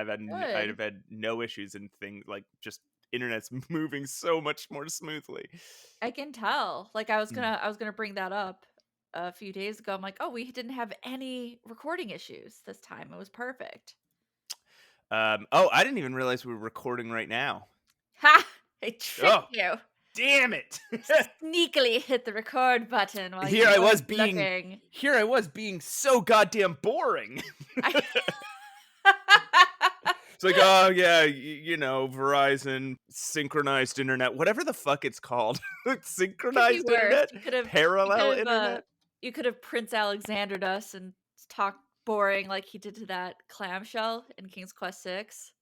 Good. I've had no issues and things like just internet's moving so much more smoothly. I can tell. Like I was Mm. gonna bring that up a few days ago. I'm like, oh, we didn't have any recording issues this time. It was perfect. Oh, I didn't even realize we were recording right now. Ha! I tricked Oh, you. damn it. Sneakily hit the record button while you Here I was weren't being looking. here I was being so goddamn boring. I It's like, oh yeah, you know, Verizon synchronized internet, whatever the fuck it's called. Could be Synchronized worse. internet, parallel internet. You could have Prince Alexandered us and talked boring like he did to that clamshell in King's Quest 6.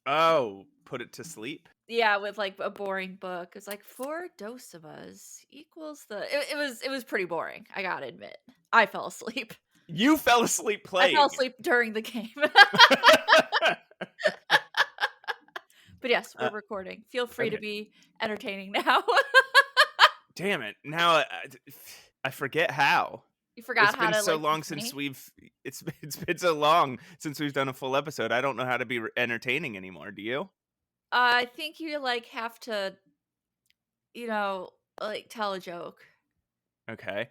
Oh, put it to sleep. Yeah, with like a boring book. It's like 4 dosivas equals the. It was pretty boring. I gotta admit, I fell asleep. You fell asleep I fell playing. asleep during the game. But yes, we're recording. Feel free to Okay. be entertaining now. Damn it! Now I forget how. You forgot It's how been to so like be long since funny? it's been so long since we've done a full episode. I don't know how to be entertaining anymore. Do you? I think you like have to, like tell a joke. Okay.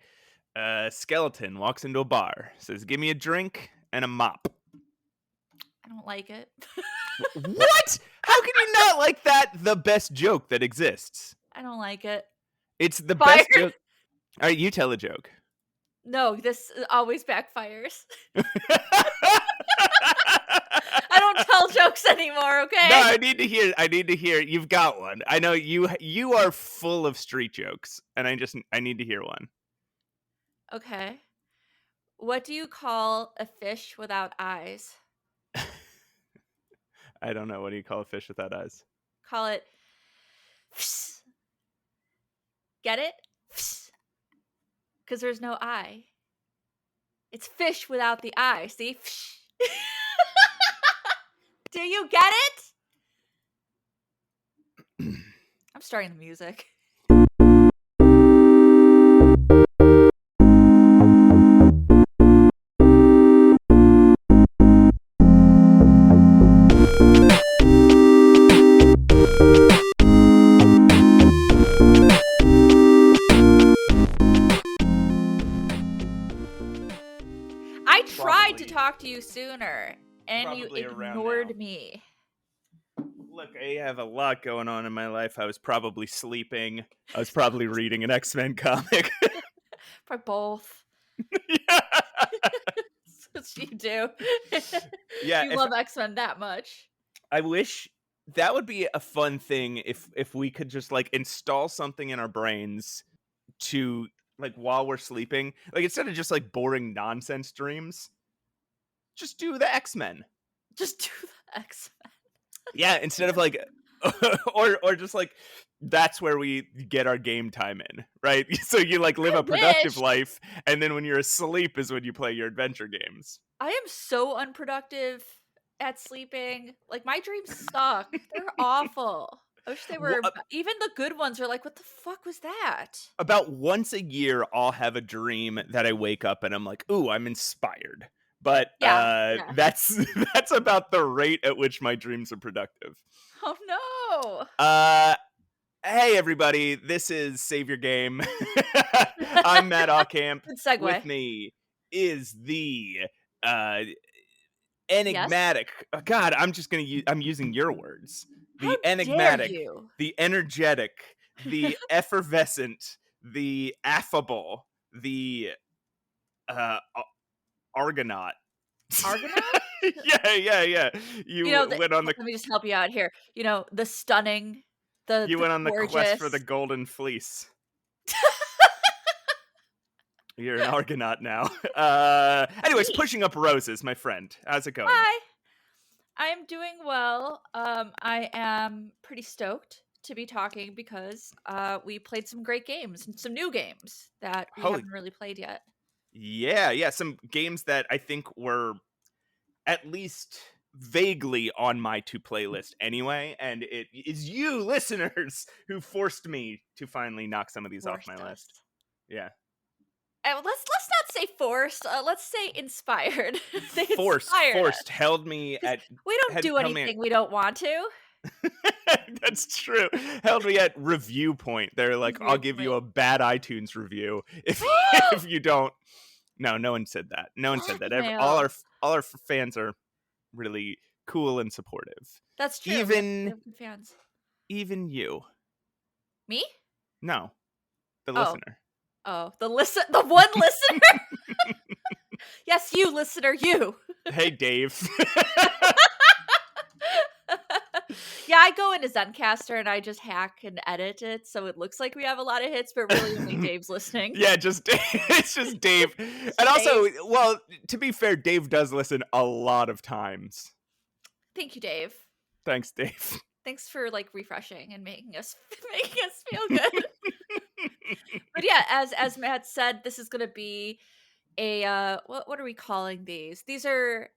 Skeleton walks into a bar, says, "Give me a drink and a mop." I don't like it. What? How can you not like that? The best joke that exists. I don't like it. It's the Fired. best joke. All right, you tell a joke. No, this always backfires. I don't tell jokes anymore, okay? No, I need to hear. I need to hear. You've got one. I know you are full of street jokes, and I need to hear one. Okay. What do you call a fish without eyes? I don't know. What do you call a fish without eyes? Call it. Get it? Because there's no eye. It's fish without the eye. See? Do you get it? I'm starting the music. I tried to talk to you sooner, and you Probably around ignored now. me. Look, I have a lot going on in my life. I was probably sleeping. I was probably reading an X-Men comic. Probably both. Yeah. That's what you do. Yeah, You love X-Men that much. I wish that would be a fun thing if we could just like install something in our brains to like while we're sleeping, like instead of just like boring nonsense dreams, just do the X-Men. Just do the X-Men. Yeah, instead of like or just like that's where we get our game time in, right? So you like live a productive life, and then when you're asleep is when you play your adventure games. I am so unproductive at sleeping. Like my dreams suck. They're awful. I wish they were. Even the good ones are like, what the fuck was that? About once a year, I'll have a dream that I wake up and I'm like, "Ooh, I'm inspired." But Yeah. that's about the rate at which my dreams are productive. Oh no! Hey everybody, this is Save Your Game. I'm Matt Ocamp. Good segue. With me is the enigmatic. Yes? God, I'm using your words. The How enigmatic, dare you? the energetic, the effervescent, the affable, the Argonaut. Argonaut? Yeah. You went on the. Let me just help you out here. The stunning, You went on the gorgeous. quest for the golden fleece. You're an Argonaut now. Anyways, pushing up roses, my friend. How's it going? Hi. I'm doing well. I am pretty stoked to be talking because we played some great games and some new games that we haven't really played yet. Yeah, some games that I think were at least vaguely on my to-play list anyway, and it is you, listeners, who forced me to finally knock some of these off my list. Yeah. let's not say forced. Let's say inspired. They Forced, inspired us. held me 'Cause at we don't do held me at anything we don't want to. That's true. Held me at review point. They're like, I'll Review give you point. a bad iTunes review if if you don't. No one said that. No one said that. All Blackmail. our fans are really cool and supportive. That's true. We Even have good fans. even you. Me? No, the Oh. listener. Oh, the one listener? Yes, you listener, you. Hey, Dave. Yeah, I go into Zencaster and I just hack and edit it so it looks like we have a lot of hits, but really only Dave's listening. Yeah, it's just Dave. And also, well, to be fair, Dave does listen a lot of times. Thank you, Dave. Thanks, Dave. Thanks for refreshing and making us feel good. But yeah, as Matt said, this is gonna be a what are we calling these? These are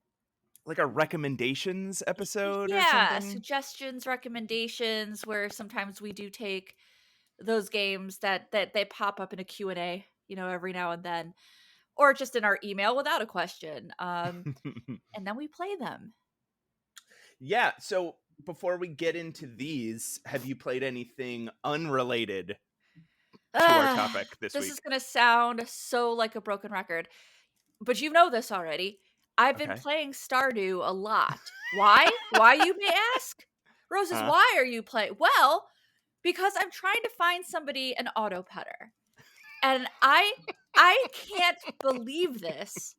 like a recommendations episode or yeah, something? suggestions, recommendations, where sometimes we do take those games that they pop up in a Q&A, every now and then, or just in our email without a question. And then we play them. Yeah, so before we get into these, have you played anything unrelated to our topic this week? This is going to sound so like a broken record, but you know this already. I've been playing Stardew a lot. Why? Why, you may ask? Roses, why are you playing? Well, because I'm trying to find somebody an auto petter. And I can't believe this.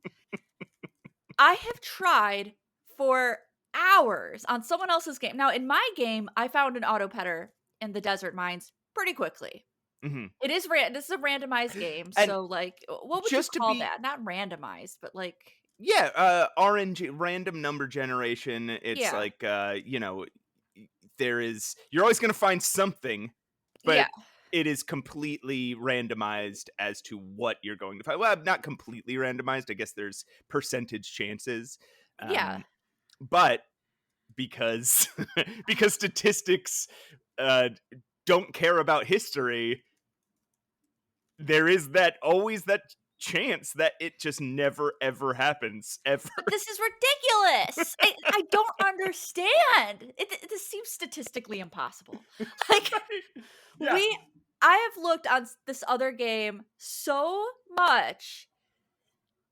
I have tried for hours on someone else's game. Now, in my game, I found an auto petter in the desert mines pretty quickly. Mm-hmm. It is this is a randomized game, and so what would you call that? Not randomized, but RNG, random number generation. It's like you're always going to find something, but it is completely randomized as to what you're going to find. Well, not completely randomized. I guess there's percentage chances. But because statistics don't care about history, there is always that chance that it just never ever happens ever. But this is ridiculous. I don't understand. This seems statistically impossible. I have looked on this other game so much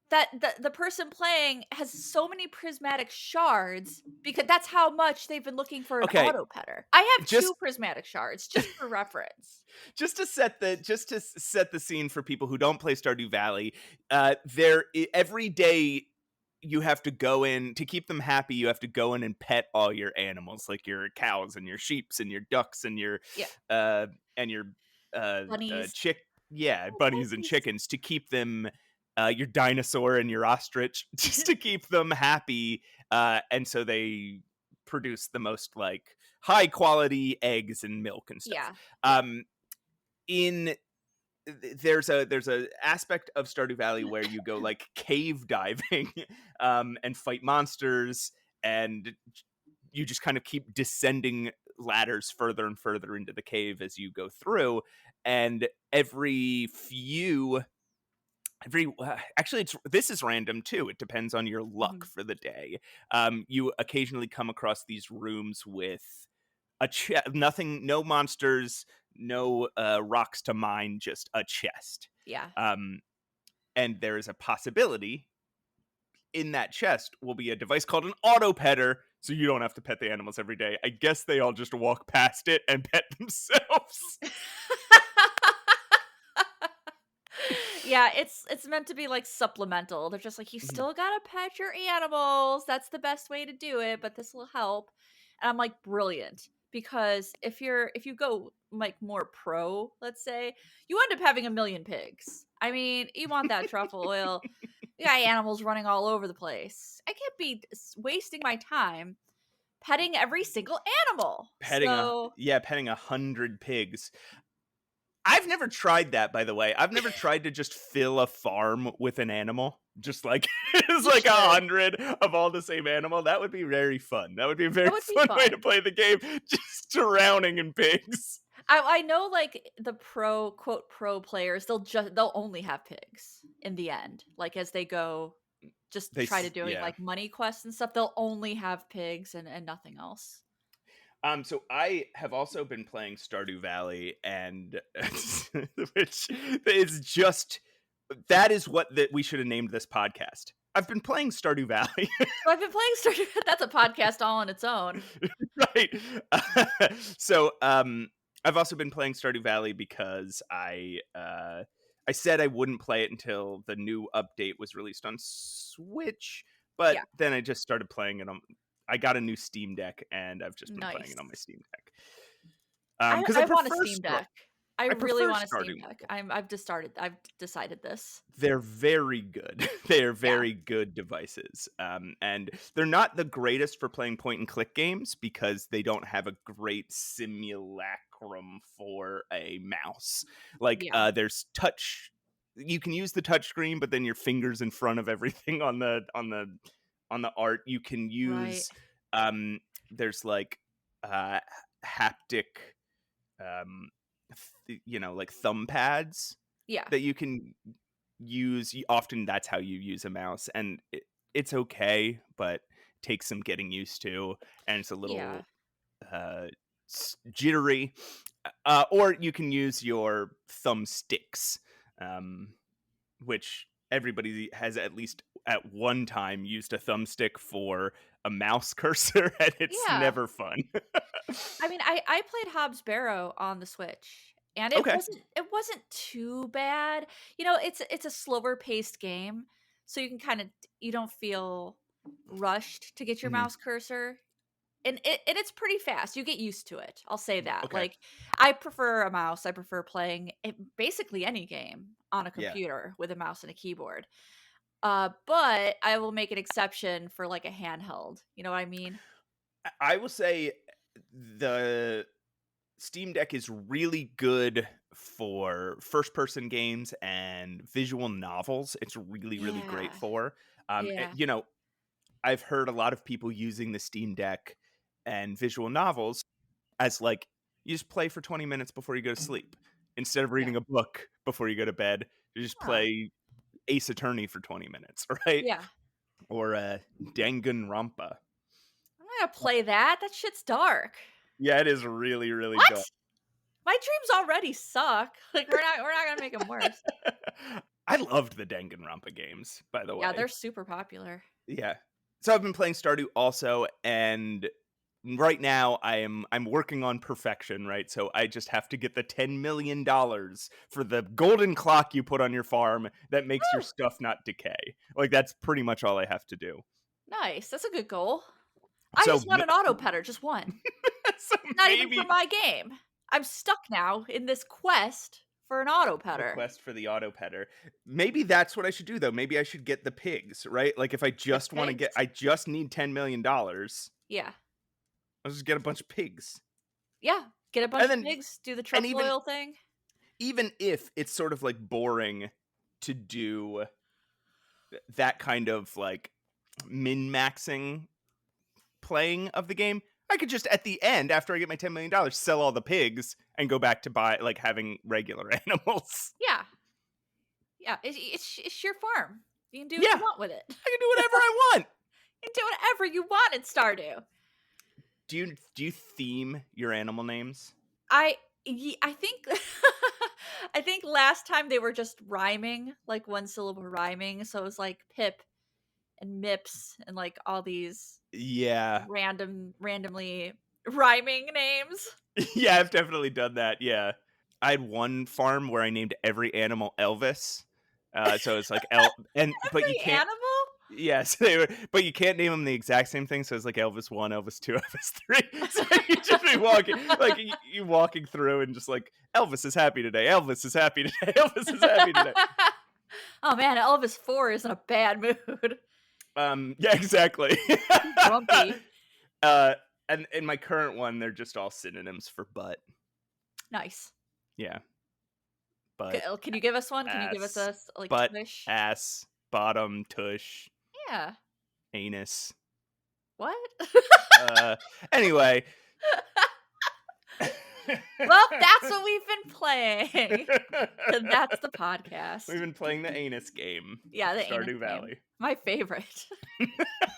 that the person playing has so many prismatic shards because that's how much they've been looking for an auto petter. I have 2 prismatic shards just for reference. Just to set the scene for people who don't play Stardew Valley, every day you have to go in to keep them happy. You have to go in and pet all your animals, like your cows and your sheeps and your ducks and your bunnies. Bunnies and chickens, to keep them. Your dinosaur and your ostrich, just to keep them happy, and so they produce the most high quality eggs and milk and stuff. There's a aspect of Stardew Valley where you go cave diving and fight monsters, and you just kind of keep descending ladders further and further into the cave as you go through, and this is random too. It depends on your luck for the day. You occasionally come across these rooms with nothing, no monsters, no rocks to mine, just a chest. And there is a possibility in that chest will be a device called an auto petter, so you don't have to pet the animals every day. I guess they all just walk past it and pet themselves. Yeah, it's meant to be supplemental. They're just you still gotta pet your animals. That's the best way to do it, but this will help. And I'm brilliant, because if you go more pro, let's say, you end up having 1 million pigs. I mean, you want that truffle oil. You got animals running all over the place. I can't be wasting my time petting every single animal. Petting 100 pigs. I've never tried that, by the way. I've never tried to just fill a farm with an animal. Just it's 100 of all the same animal. That would be very fun. That would be a very fun way to play the game. Just drowning in pigs. I know, like, the pro quote, "pro players," they'll only have pigs in the end, like, as they go just try to doing, Yeah. like, money quests and stuff, they'll only have pigs and nothing else. So I have also been playing Stardew Valley, and which is just that is what that we should have named this podcast. I've been playing Stardew Valley. So I've been playing Stardew that's a podcast all on its own. Right. So I've also been playing Stardew Valley because I said I wouldn't play it until the new update was released on Switch, but Yeah, then I just started playing it on I got a new Steam Deck, and I've just been playing nice. it on my Steam Deck. I Because I want a Steam Deck. I I really prefer want a Steam Stardew Deck. more. I've decided this. They're very good. They are Yeah, very good devices. And they're not the greatest for playing point and click games because they don't have a great simulacrum for a mouse. Like yeah, there's touch you can use the touch screen, but then your fingers in front of everything on the art. You can right. use there's like uh haptic like thumb pads Yeah, that you can use. Often that's how you use a mouse, and it's okay, but takes some getting used to, and it's a yeah, little uh jittery. Or you can use your thumbsticks, um which everybody has at least at one time used a thumbstick for a mouse cursor, and it's yeah. never fun. I mean, I played Hobbs Barrow on the Switch, and Okay. it wasn't too bad. You know, it's a slower paced game, so you can you don't feel rushed to get your Mhm. mouse cursor. And it's pretty fast. You get used to it. I'll say that. Okay. Like, I prefer a mouse. I prefer playing basically any game on a Yeah. computer with a mouse and a keyboard. But I will make an exception for like a handheld. You know what I mean? I will say the Steam Deck is really good for first person games and visual novels. It's really, really great Yeah. for. Yeah. I've heard a lot of people using the Steam Deck and visual novels as like you just play for 20 minutes before you go to sleep. Instead of Yeah. reading a book before you go to bed, you just Huh. play Ace Attorney for 20 minutes, right? Yeah. Or Danganronpa. I'm not gonna play that. That shit's dark. Yeah, it is really, really dark. What? My dreams already suck. Like we're not gonna make them worse. I loved the Danganronpa games, by the Yeah, way. they're super popular. Yeah. So I've been playing Stardew also, and right now I'm working on perfection, right? So I just have to get the $10 million for the golden clock you put on your farm that makes your Woo! stuff not decay. Like that's pretty much all I have to do. Nice. That's a good goal. I So just want an auto petter, just one. so Not even for maybe my game. I'm stuck now in this quest for an auto the petter. quest for the auto petter. Maybe that's what I should do though. Maybe I should get the pigs, right? Like if I Get just want to pigs. get I just need $10 million. Yeah. I'll just get a bunch of pigs. Yeah. Get a bunch And of then pigs, do the and truffle oil thing. even if it's sort of like boring to do that kind of like min-maxing playing of the game, I could just at the end after I get my $10 million sell all the pigs and go back to buy like having regular animals. Yeah. Yeah. It's your farm. You can do what Yeah, you want with it. I can do whatever I want. You can do whatever you want in Stardew. Do you theme your animal names? I think I think last time they were just rhyming, like one syllable rhyming. So it was like Pip and Mips and like all these Yeah. randomly rhyming names. Yeah, I've definitely done that. Yeah. I had one farm where I named every animal Elvis. So it's like but you Every can't. animal? Yes, they were, but you can't name them the exact same thing. So it's like Elvis 1, Elvis 2, Elvis 3. So you just be walking, like you walking through, and just like Elvis is happy today. Elvis is happy today. Elvis is happy today. Oh man, Elvis 4 is in a bad mood. Yeah, exactly. Grumpy. uh, and in my current one, they're just all synonyms for butt. Nice. Yeah, butt, Can you give us one? Can you give us ass, a like butt, tush? ass, bottom, tush, Yeah. anus. What? Anyway, Well, that's what we've been playing. And that's the podcast. We've been playing the anus game. Yeah, the anus Stardew game. Valley. My favorite.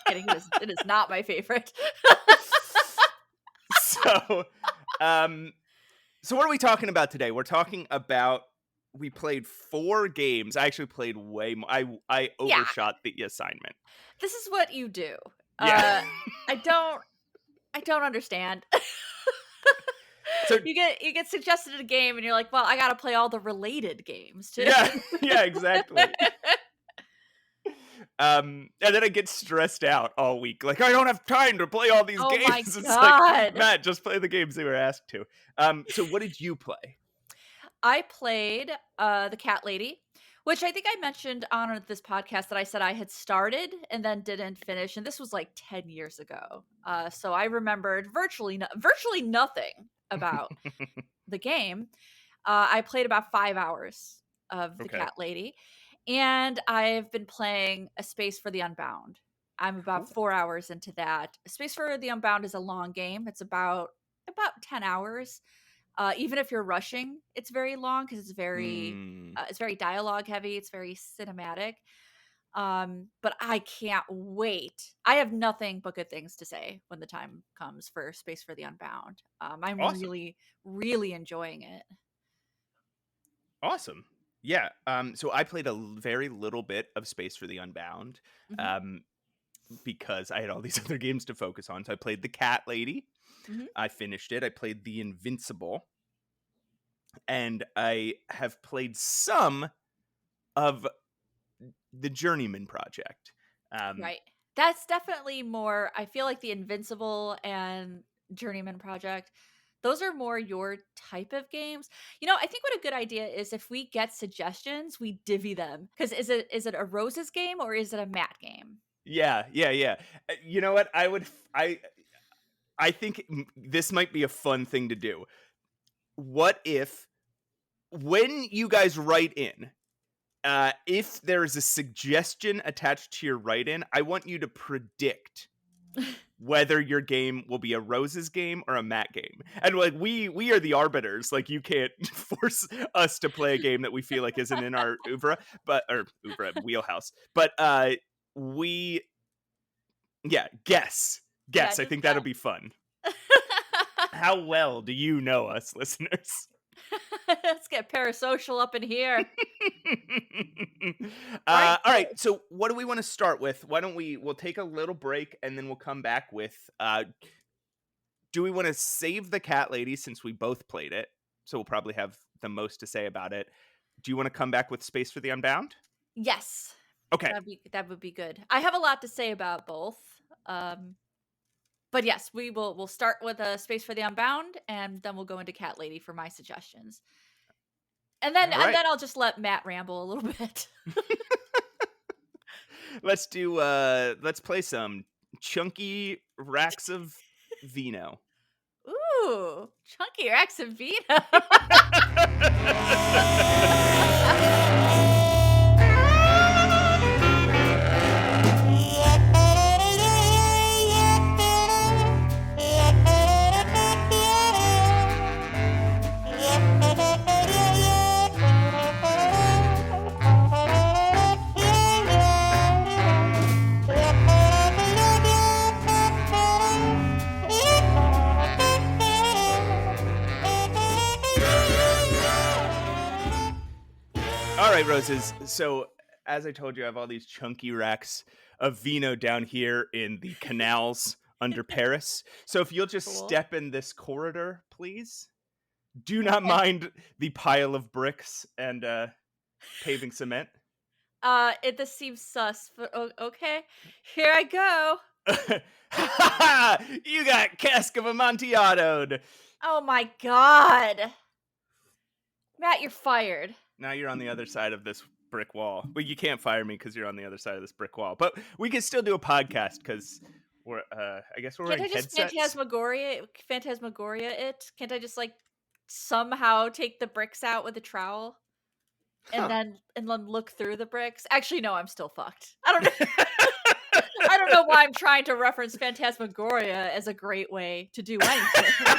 Kidding, it is not my favorite. So what are we talking about today? We're talking about we played 4 games. I actually played way more. I overshot the assignment. This is what you do. Yeah. I don't understand. So you get suggested a game and you're like, well, I gotta play all the related games too. Yeah, exactly. And then I get stressed out all week. Like, I don't have time to play all these games. My It's God. like, Matt, just play the games they were asked to. So what did you play? I played the Cat Lady, which I think I mentioned on this podcast that I said I had started and then didn't finish. And this was like 10 years ago. So I remembered virtually nothing about the game. I played about 5 hours of the Cat Lady. And I've been playing A Space for the Unbound. I'm about 4 hours into that. A Space for the Unbound is a long game. It's about 10 hours. Even if you're rushing, it's very long because it's very dialogue heavy. It's very cinematic. But I can't wait. I have nothing but good things to say when the time comes for Space for the Unbound. I'm awesome. really, really enjoying it. Awesome. Yeah. So I played a very little bit of Space for the Unbound because I had all these other games to focus on. So I played the Cat Lady. I finished it. I played the Invincible. And I have played some of the Journeyman Project. Right. That's definitely more, I feel like the Invincible and Journeyman Project, those are more your type of games. You know, I think what a good idea is if we get suggestions, we divvy them. Because is it a Rose's game or is it a Matt game? Yeah. You know what? I think this might be a fun thing to do. What if, when you guys write in, if there is a suggestion attached to your write-in, I want you to predict whether your game will be a Rose's game or a Matt game. And like we are the arbiters. Like, you can't force us to play a game that we feel like isn't in our wheelhouse. But guess. Yeah, I think that'll be fun. How well do you know us, listeners? Let's get parasocial up in here. All right. So what do we want to start with? Why don't we'll take a little break and then we'll come back with, do we want to save the Cat Lady since we both played it? So we'll probably have the most to say about it. Do you want to come back with Space for the Unbound? Yes. Okay. That would be good. I have a lot to say about both. But yes, we'll start with a Space for the Unbound, and then we'll go into Cat Lady for my suggestions. And then I'll just let Matt ramble a little bit. Let's play some Chunky Racks of Vino. Ooh, Chunky Racks of Vino. All right, Roses. So, as I told you, I have all these chunky racks of vino down here in the canals under Paris. So, if you'll just step in this corridor, please. Do not mind the pile of bricks and paving cement. This seems sus, but okay. Here I go. You got cask of Amontillado. Oh my God. Matt, you're fired. Now you're on the other side of this brick wall. But you can't fire me because you're on the other side of this brick wall. But we can still do a podcast because we're, I guess we're wearing headsets. Can't I just Phantasmagoria it? Can't I just like somehow take the bricks out with a trowel and then look through the bricks? Actually, no, I'm still fucked. I don't know. I don't know why I'm trying to reference Phantasmagoria as a great way to do anything.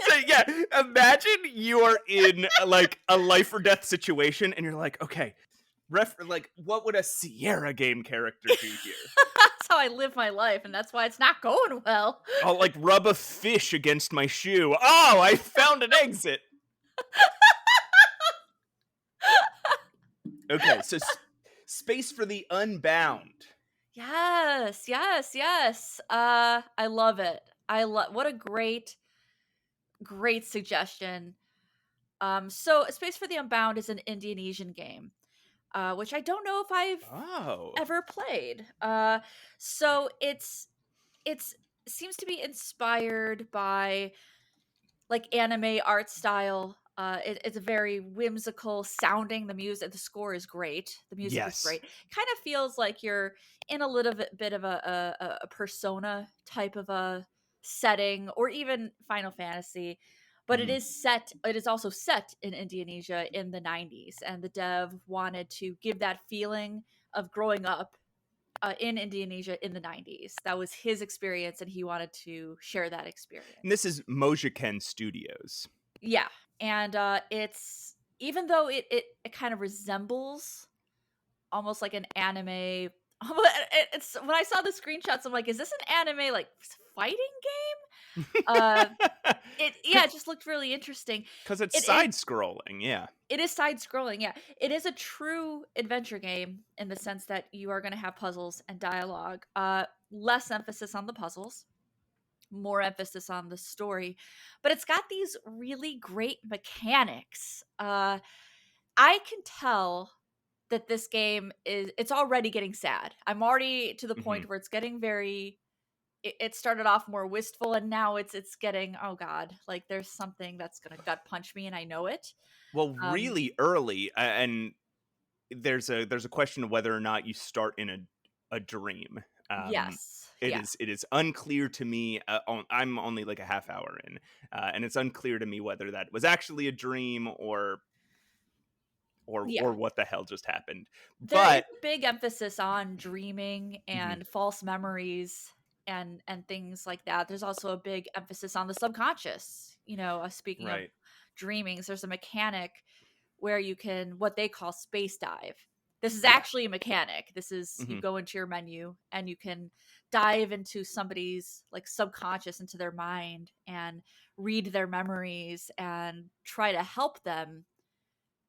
So yeah, imagine you are in like a life or death situation, and you're like, okay, like what would a Sierra game character do here? That's how I live my life, and that's why it's not going well. I'll like rub a fish against my shoe. Oh, I found an exit. Okay, so space for the Unbound. Yes, yes, yes. I love it. I love what a great suggestion. So Space for the Unbound is an Indonesian game, which I don't know if I've Oh, ever played. So it's seems to be inspired by like anime art style. It's a very whimsical sounding. The score is great. The music is yes. great. Kind of feels like you're in a little bit of a Persona type of a setting, or even Final Fantasy. But Mhm. It is also set in Indonesia in the '90s, and the dev wanted to give that feeling of growing up in Indonesia in the '90s. That was his experience, and he wanted to share that And experience. this is Mojiken Studios. Yeah, and it's even though it kind of resembles almost like an anime. It's when I saw the screenshots, I'm like, is this an anime like fighting game? It just looked really interesting. Because it's It is side scrolling, yeah. it is side scrolling. Yeah, it is a true adventure game in the sense that you are going to have puzzles and dialogue. Less emphasis on the puzzles, more emphasis on the story, but it's got these really great mechanics. I can tell that this game it's already getting sad. I'm already to the Mhm. point where it's getting very it started off more wistful, and now it's getting, oh god, like there's something that's going to gut punch me and I know it. Well, Um really early, and there's a question of whether or not you start in a dream. Um, yes. it Yeah. is unclear to me. I'm only like a half hour in, and it's unclear to me whether that was actually a dream or Yeah. what the hell just happened. There is But a big emphasis on dreaming mhm, and false memories and things like that. There's also a big emphasis on the subconscious. Speaking of right, dreamings, there's a mechanic where you can what they call space dive. This is yeah, actually a mechanic. This is you mhm, go into your menu and you can dive into somebody's like subconscious, into their mind, and read their memories and try to help them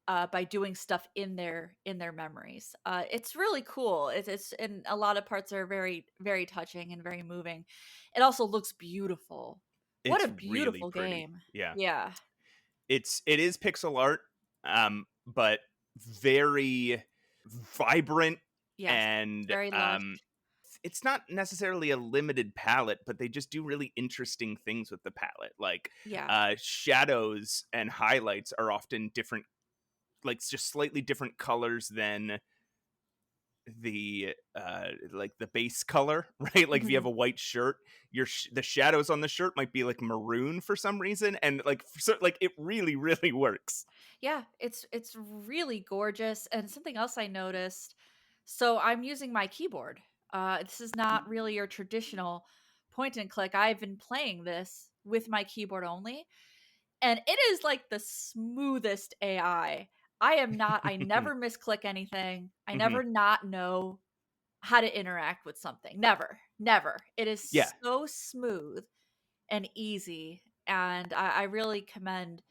by doing stuff in their memories. It's really cool. It's and a lot of parts are very very touching and very moving. It also looks beautiful. What it's a really beautiful pretty. game! Yeah, Yeah, it is pixel art, but very vibrant yes, and very lush. it's not necessarily a limited palette, but they just do really interesting things with the palette. Like Yeah. shadows and highlights are often different, like just slightly different colors than the like the base color, right? Like if you have Mhm. a white shirt, the shadows on the shirt might be like maroon for some reason, and like like it really really works. Yeah, it's really gorgeous. And something else I noticed. So I'm using my keyboard. This is not really your traditional point and click. I've been playing this with my keyboard only, and it is like the smoothest AI. I never misclick anything. I Hmm. never not know how to interact with something. Never, never. It Yeah, is so smooth and easy. And I really commend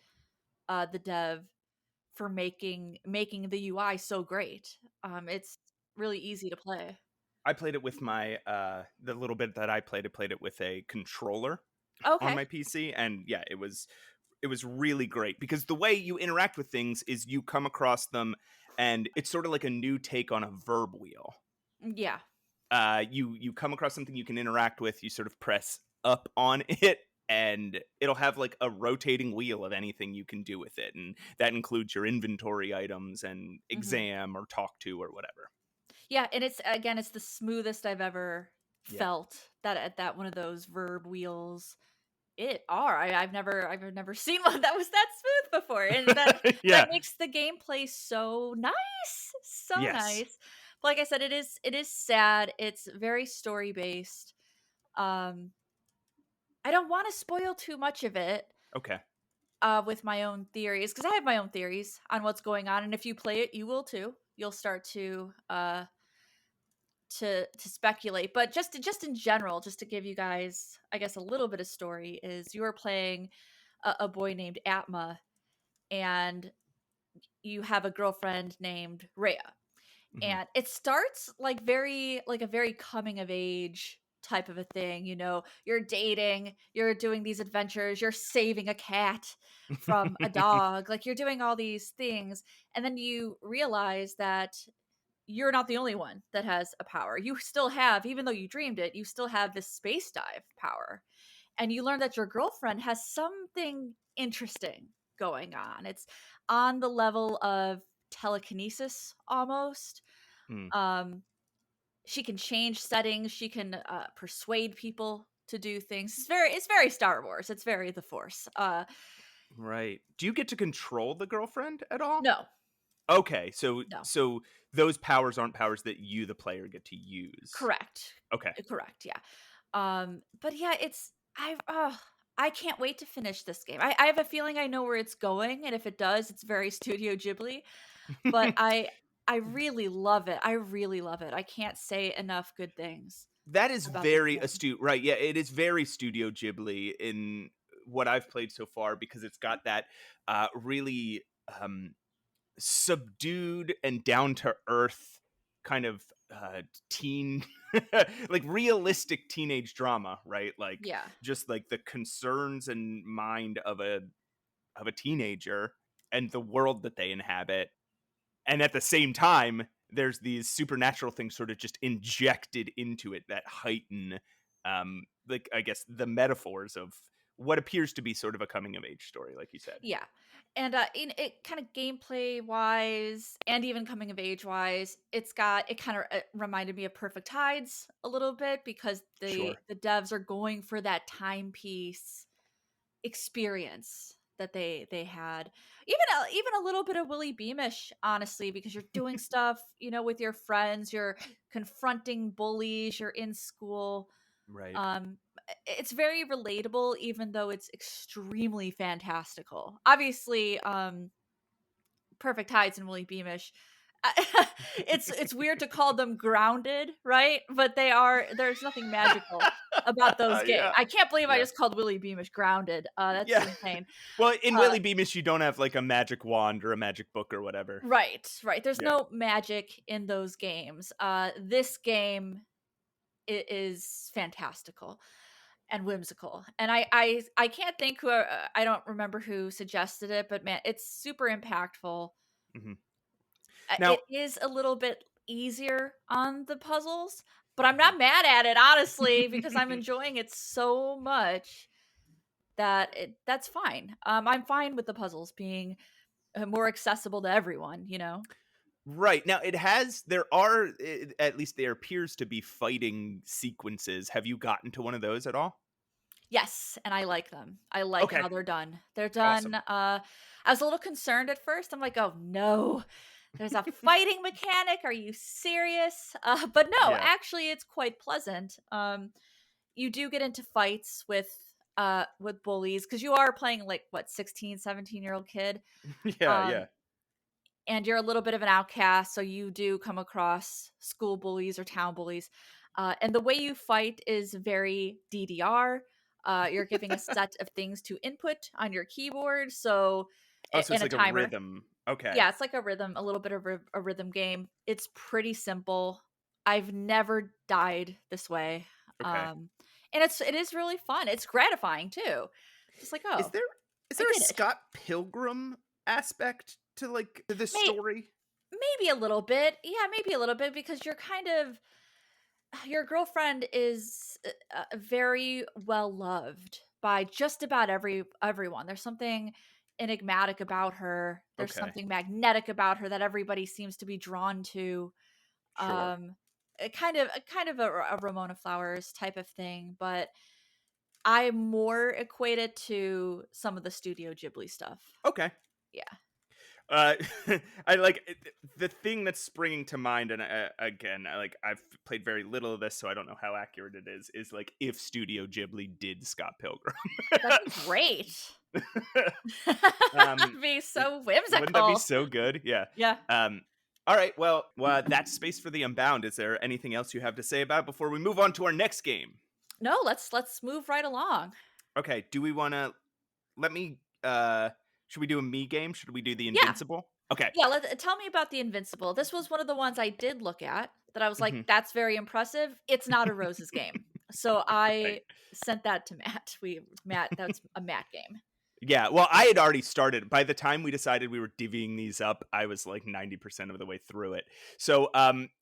the dev for making the UI so great. It's really easy to play. I played it with my the little bit that I played it with a controller on Okay. my PC, and yeah, it was really great because the way you interact with things is you come across them, and it's sort of like a new take on a verb wheel. Yeah. You come across something you can interact with, you sort of press up on it, and it'll have like a rotating wheel of anything you can do with it, and that includes your inventory items and Mhm. exam or talk to or whatever. Yeah, and it's the smoothest I've ever Yeah. felt that one of those verb wheels. I've never seen one that was that smooth before, and that Yeah. makes the gameplay so nice, so Yes. nice. But like I said, it is sad. It's very story based. Um, I don't want to spoil too much of it Okay. with my own theories, because I have my own theories on what's going on, and if you play it, you will too. You'll start to speculate, but just in general, just to give you guys, I guess, a little bit of story, is you are playing a boy named Atma, and you have a girlfriend named Rhea, Mhm. and it starts like a very coming of age type of a thing. You're dating, you're doing these adventures, you're saving a cat from a dog, like you're doing all these things, and then you realize that you're not the only one that has a power. You still have, even though you dreamed it, you still have this space dive power. And you learn that your girlfriend has something interesting going on. It's on the level of telekinesis almost. Mm. Um, she can change settings, she can persuade people to do things. It's very Star Wars. It's very the Force. Right. Do you get to control the girlfriend at all? No, Okay, so no. those powers aren't powers that you, the player, get to use. Correct. Okay. Correct, yeah. But yeah, I can't wait to finish this game. I have a feeling I know where it's going, and if it does, it's very Studio Ghibli. But I really love it. I really love it. I can't say enough good things That is about this very game. astute. Right. Yeah, it is very Studio Ghibli in what I've played so far because it's got that really subdued and down to earth kind of teen like realistic teenage drama, right? Like Yeah. just like the concerns and mind of a teenager and the world that they inhabit, and at the same time there's these supernatural things sort of just injected into it that heighten like I guess the metaphors of what appears to be sort of a coming of age story, like you said. Yeah. And in it kind of gameplay wise and even coming of age wise, it kind of reminded me of Perfect Tides a little bit, because the Sure. the devs are going for that timepiece experience that they had. Even a little bit of Willy Beamish, honestly, because you're doing stuff, with your friends, you're confronting bullies, you're in school. Right. um it's very relatable, even though it's extremely fantastical. Obviously, Perfect Tides and Willy Beamish, it's weird to call them grounded, right? But there's nothing magical about those games. Yeah. I can't believe I Yeah. just called Willy Beamish grounded. That's Yeah. insane. Well, in Uh Willy Beamish, you don't have like a magic wand or a magic book or whatever. right. There's Yeah. no magic in those games. This game is fantastical and whimsical. And I can't think I don't remember who suggested it, but man, it's super impactful. Hmm. It Now, is a little bit easier on the puzzles, but I'm not mad at it, honestly, because I'm enjoying it so much that that's fine. I'm fine with the puzzles being more accessible to everyone. right now, it has. There are at least there appears to be fighting sequences. Have you gotten to one of those at all? Yes, and I like them. I like Okay. how they're done. They're done. Awesome. I was a little concerned at first. I'm like, oh no, there's a fighting mechanic. Are you serious? But no, Yeah. actually, it's quite pleasant. You do get into fights with bullies, because you are playing like what, 16, 17-year-old kid. Yeah. Um, Yeah. and you're a little bit of an outcast, so you do come across school bullies or town bullies. And the way you fight is very DDR. You're giving a set of things to input on your keyboard, so Oh, so in it's a like a timer. rhythm. Okay. Yeah, it's like a rhythm, a little bit of a rhythm game. It's pretty simple. I've never died this way. Okay. And it is really fun. It's gratifying too. Just like, Is oh, there is I there a did it. Scott Pilgrim aspect to like to this May, story? maybe a little bit. Yeah, maybe a little bit, because you're kind of your girlfriend is very well loved by just about everyone. There's something enigmatic about her. There's Okay. something magnetic about her that everybody seems to be drawn to. Sure. A kind of a Ramona Flowers type of thing, but I more equate it to some of the Studio Ghibli stuff. Okay. Yeah. Uh, I like the thing that's springing to mind, and again, like I've played very little of this, so I don't know how accurate it is. Is like if Studio Ghibli did Scott Pilgrim. That'd be great. um, That'd be w- so wouldn't that be whimsical. so good? Yeah. Yeah. All right. Well, that's space for the Unbound. Is there anything else you have to say about it before we move on to our next game? No, let's move right along. Okay. Do we want to? Let me. Should we do a me game? Should we do the Yeah. Invincible? Okay. Yeah, tell me about the Invincible. This was one of the ones I did look at that I was like, Mhm. "That's very impressive." It's not a Rose's game. So Right. I sent that to Matt. Matt, that's a Matt game. Yeah, well, I had already started. By the time we decided we were divvying these up, I was like 90% of the way through it. So,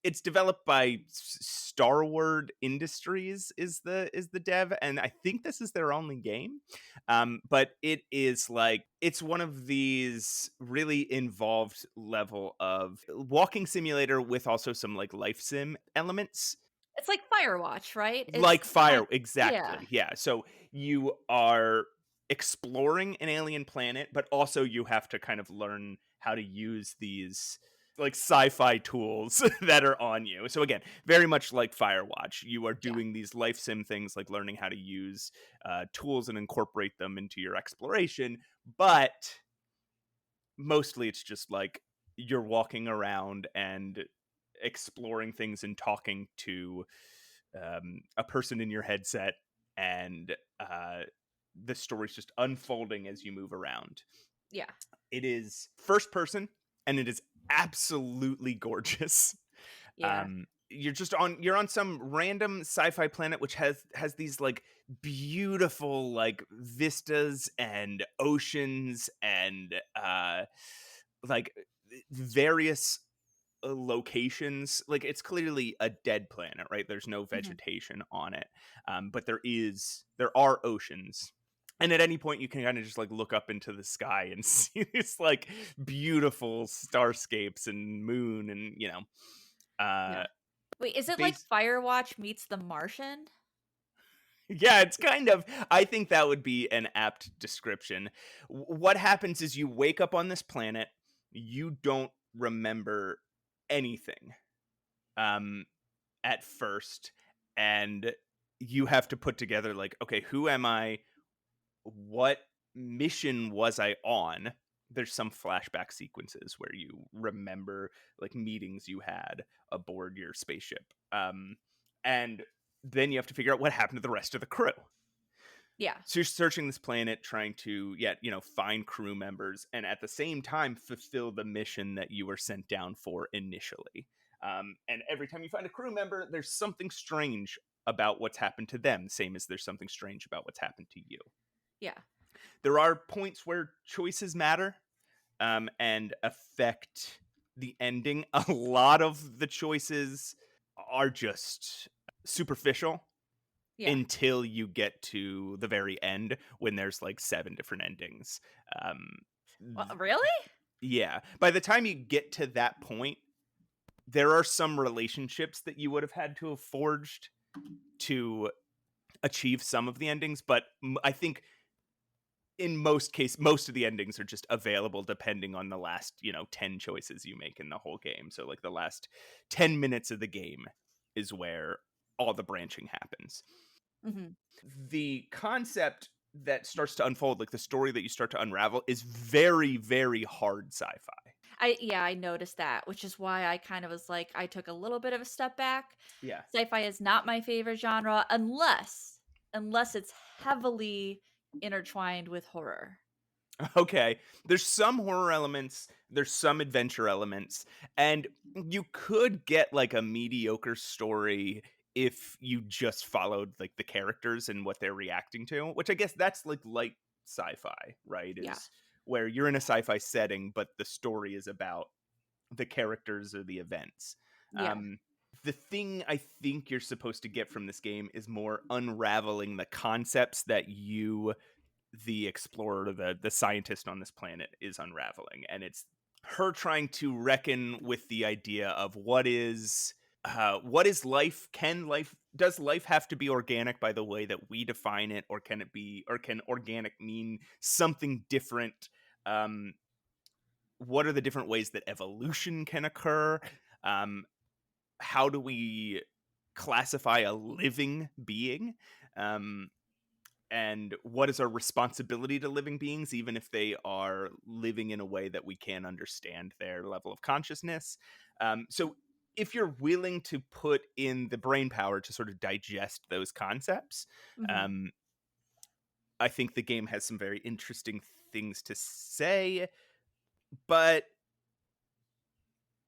it's developed by Starward Industries is the dev, and I think this is their only game. But it is like it's one of these really involved level of walking simulator with also some like life sim elements. It's like Firewatch, right? Like Kind fire, yeah. exactly. Yeah. So you are exploring an alien planet, but also you have to kind of learn how to use these like sci-fi tools that are on you. So again, very much like Firewatch, you are Yeah. doing these life sim things like learning how to use tools and incorporate them into your exploration. But mostly it's just like you're walking around and exploring things and talking to a person in your headset, and the story's just unfolding as you move around. Yeah. It is first person, and it is absolutely gorgeous. Yeah. You're on some random sci-fi planet which has these like beautiful like vistas and oceans and like various locations. Like it's clearly a dead planet, right? There's no Mhm. vegetation on it, but there are oceans, and at any point you can kind of just like look up into the sky and see these like beautiful starscapes and moon, and Yeah. uh Wait, is it like base Firewatch meets The Martian? yeah, it's kind of, I think that would be an apt description. What happens is you wake up on this planet, you don't remember anything um at first, and you have to put together like, okay, who am I, what mission was I on. There's some flashback sequences where you remember like meetings you had aboard your spaceship, and then you have to figure out what happened to the rest of the crew. Yeah. So you're searching this planet, trying to, yeah, find crew members, and at the same time fulfill the mission that you were sent down for initially. And every time you find a crew member, there's something strange about what's happened to them, same as there's something strange about what's happened to you. Yeah. There are points where choices matter, and affect the ending. A lot of the choices are just superficial Yeah. until you get to the very end when there's like 7 different endings. Um, Really? yeah. By the time you get to that point, there are some relationships that you would have had to have forged to achieve some of the endings, but I think in most cases, most of the endings are just available depending on the last, 10 choices you make in the whole game. So like the last 10 minutes of the game is where all the branching happens. Mhm. The concept that starts to unfold, like the story that you start to unravel, is very, very hard sci-fi. I noticed that, which is why I kind of was like, I took a little bit of a step back. Yeah. Sci-fi is not my favorite genre unless it's heavily intertwined with horror. Okay. There's some horror elements, there's some adventure elements, and you could get like a mediocre story if you just followed like the characters and what they're reacting to, which I guess that's like light sci-fi, right? Yeah. Is where you're in a sci-fi setting, but the story is about the characters or the events. Yeah. Um, the thing I think you're supposed to get from this game is more unraveling the concepts that you, the explorer, the scientist on this planet, is unraveling, and it's her trying to reckon with the idea of what is life. Does life have to be organic by the way that we define it, or can organic mean something different? um what are the different ways that evolution can occur? How do we classify a living being? Um, and what is our responsibility to living beings, even if they are living in a way that we can't understand their level of consciousness? So if you're willing to put in the brain power to sort of digest those concepts, Mhm. um, I think the game has some very interesting things to say, but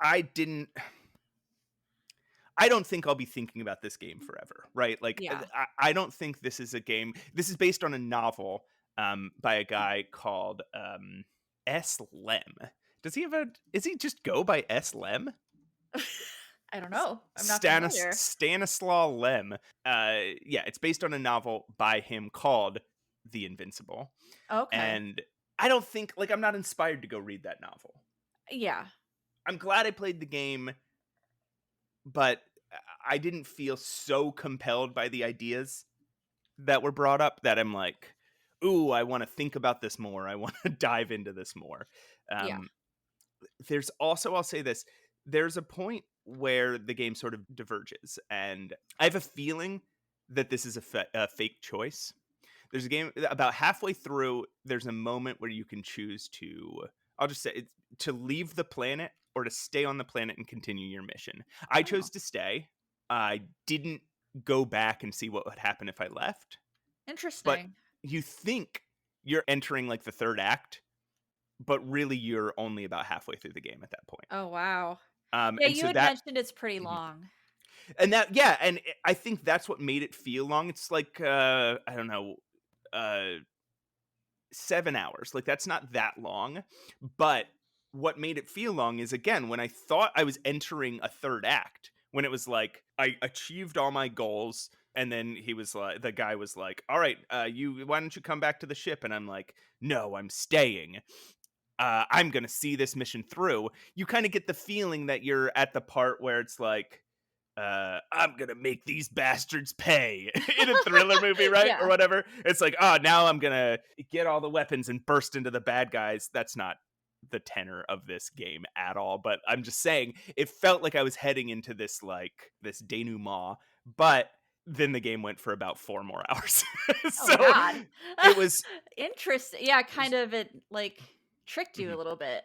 I didn't. I don't think I'll be thinking about this game forever, right? Like, Yeah. I don't think this is a game. This is based on a novel by a guy called S. Lem. Does he have a? Is he just go by S. Lem? I don't know. I'm not familiar. Stanislaw Lem. Yeah, it's based on a novel by him called The Invincible, Okay. and I don't think like I'm not inspired to go read that novel. Yeah. I'm glad I played the game, but I didn't feel so compelled by the ideas that were brought up that I'm like, ooh, I want to think about this more. I want to dive into this more. Yeah. Um, there's also, I'll say this, there's a point where the game sort of diverges, and I have a feeling that this is a fake choice. There's a game about halfway through, there's a moment where you can choose to, I'll just say, to leave the planet or to stay on the planet and continue your mission. I Oh, chose to stay. I didn't go back and see what would happen if I left. But interesting. you think you're entering like the third act, but really you're only about halfway through the game at that point. Oh, wow. Yeah, And you so had that, mentioned it's pretty mhm. long. And that, yeah, and I think that's what made it feel long. It's like, I don't know, uh, 7 hours. Like, that's not that long. But what made it feel long is, again, when I thought I was entering a third act, when it was like, I achieved all my goals. And then he was like, the guy was like, all right, why don't you come back to the ship? And I'm like, no, I'm staying. I'm going to see this mission through. You kind of get the feeling that you're at the part where it's like, I'm gonna make these bastards pay in a thriller movie, right? Or Yeah. whatever. It's like, oh, now I'm gonna get all the weapons and burst into the bad guys. That's not the tenor of this game at all. But I'm just saying, it felt like I was heading into this like this denouement, but then the game went for about 4 more hours. Oh So god. it was, Interesting. Yeah, kind of it, like, tricked you a mhm. little bit.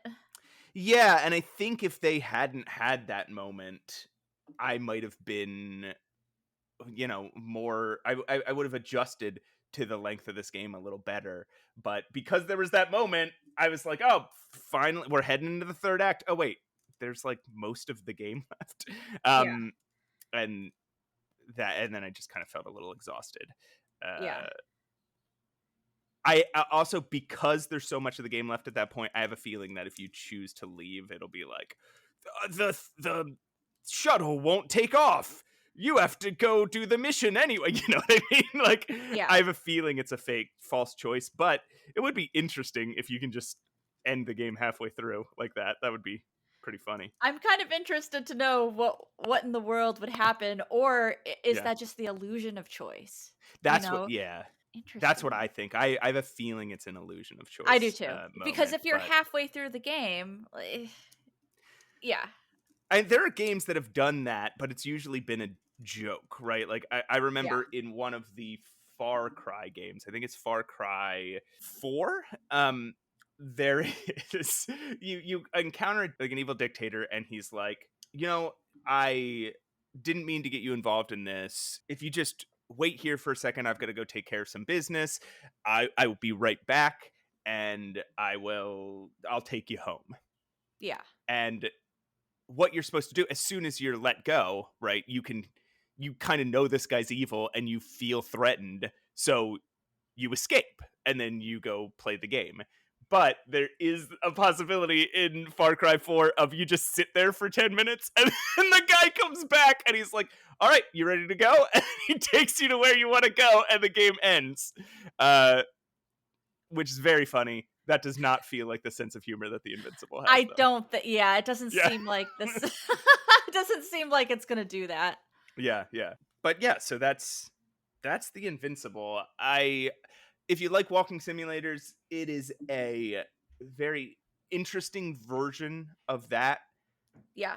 Yeah, and I think if they hadn't had that moment, I might have been, more. I would have adjusted to the length of this game a little better. But because there was that moment, I was like, oh, finally, we're heading into the third act. Oh wait, there's like most of the game left. Yeah. Um, and and then I just kind of felt a little exhausted. Yeah. Uh, I also, because there's so much of the game left at that point, I have a feeling that if you choose to leave, it'll be like the shuttle won't take off. You have to go do the mission anyway. You know what I mean? Like, Yeah. I have a feeling it's a fake, false choice, but it would be interesting if you can just end the game halfway through like that. That would be pretty funny. I'm kind of interested to know what in the world would happen, or is Yeah, that just the illusion of choice? You that's what. know? Yeah, that's what Interesting. I think. I have a feeling it's an illusion of I do choice too. Because moment, if you're but halfway through the game, yeah. there are games that have done that, but it's usually been a joke, right? Like I Yeah. remember in one of the Far Cry games, I think it's Far Cry 4. There is you encounter like an evil dictator, and he's like, I didn't mean to get you involved in this. If you just wait here for a second, I've got to go take care of some business. I will be right back, and I'll take you home. Yeah. And what you're supposed to do as soon as you're let go, right? You kind of know this guy's evil and you feel threatened, so you escape and then you go play the game. But there is a possibility in Far Cry 4 of you just sit there for 10 minutes and then the guy comes back and he's like, all right, you ready to go? And he takes you to where you want to go and the game ends. Uh, which is very funny. That does not feel like the sense of humor that the Invincible has, I though. don't think yeah, it doesn't Yeah. seem like this it doesn't seem like it's gonna do that. Yeah, yeah. But yeah, so that's the Invincible. I If you like walking simulators, it is a very interesting version of that. Yeah.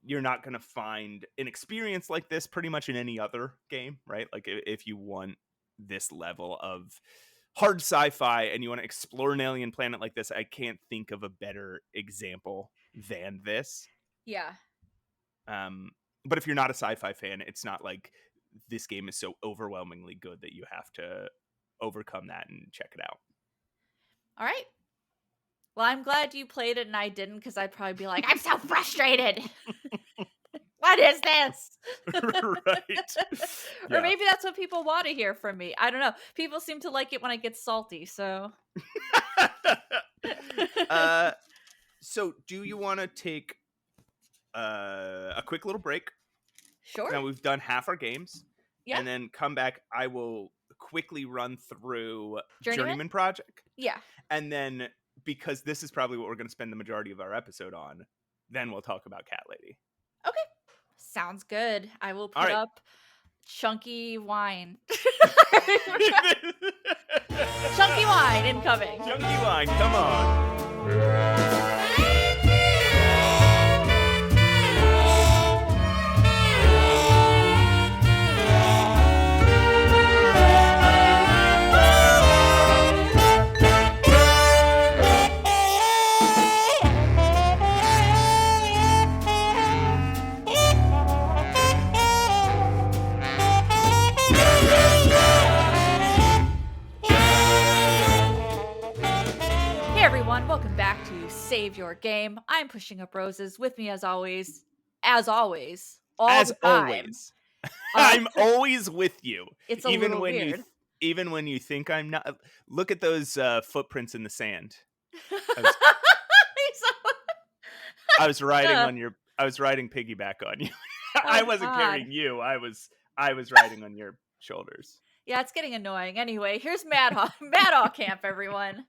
You're not going to find an experience like this pretty much in any other game, right? Like if you want this level of hard sci-fi and you want to explore an alien planet like this, I can't think of a better example than this. Yeah. But if you're not a sci-fi fan, it's not like this game is so overwhelmingly good that you have to overcome that and check it out. All right. Well, I'm glad you played it and I didn't, because I'd probably be like, I'm so frustrated. What is this? Right. Or maybe that's what people want to hear from me. I don't know. People seem to like it when I get salty, so. So do you want to take a quick little break? Sure. Now we've done half our games. Yeah. And then come back. I will quickly run through Journeyman? Journeyman Project. Yeah. And then, because this is probably what we're going to spend the majority of our episode on, then we'll talk about Cat Lady. Okay. Sounds good. I will put up chunky wine. Chunky wine incoming. Chunky wine, come on. Welcome back to Save Your Game. I'm Pushing Up Roses. With me as always, all the time. I'm always with you. It's a little weird. Even when you think I'm not. Look at those footprints in the sand. I was riding on your. I was riding piggyback on you. I wasn't carrying you. I was riding on your shoulders. Yeah, it's getting annoying. Anyway, here's Madhaw Camp, everyone.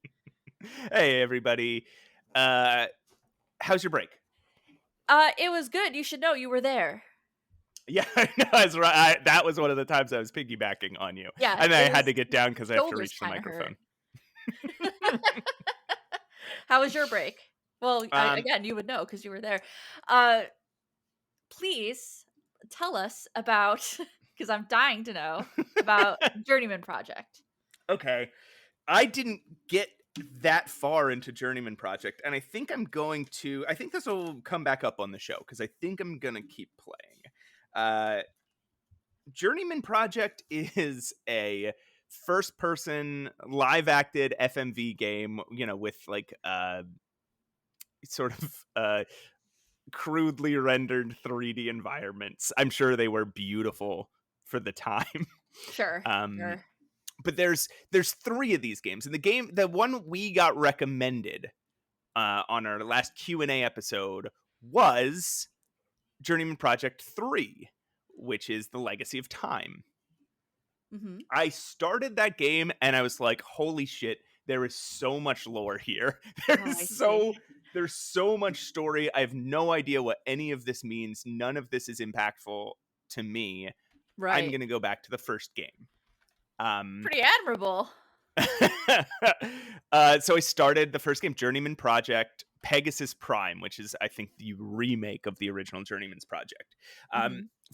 Hey, everybody. How's your break? It was good. You should know you were there. Yeah, I know. I was right. That was one of the times I was piggybacking on you. Yeah, and then I had to get down because I have to reach the microphone. How was your break? Well, again, you would know because you were there. Please tell us about, because I'm dying to know, about Journeyman Project. Okay. I didn't get that far into Journeyman Project, and I think this will come back up on the show, because I think I'm going to keep playing. Journeyman Project is a first-person, live-acted FMV game, with like sort of crudely rendered 3D environments. I'm sure they were beautiful for the time. Sure. Sure. But there's 3 of these games, and the one we got recommended on our last Q&A episode was Journeyman Project 3, which is The Legacy of Time. Mm-hmm. I started that game and I was like, holy shit, there is so much lore here. There's so much story. I have no idea what any of this means. None of this is impactful to me. Right. I'm going to go back to the first game. Pretty admirable. So I started the first game, Journeyman Project Pegasus Prime, which is, I think, the remake of the original Journeyman's Project.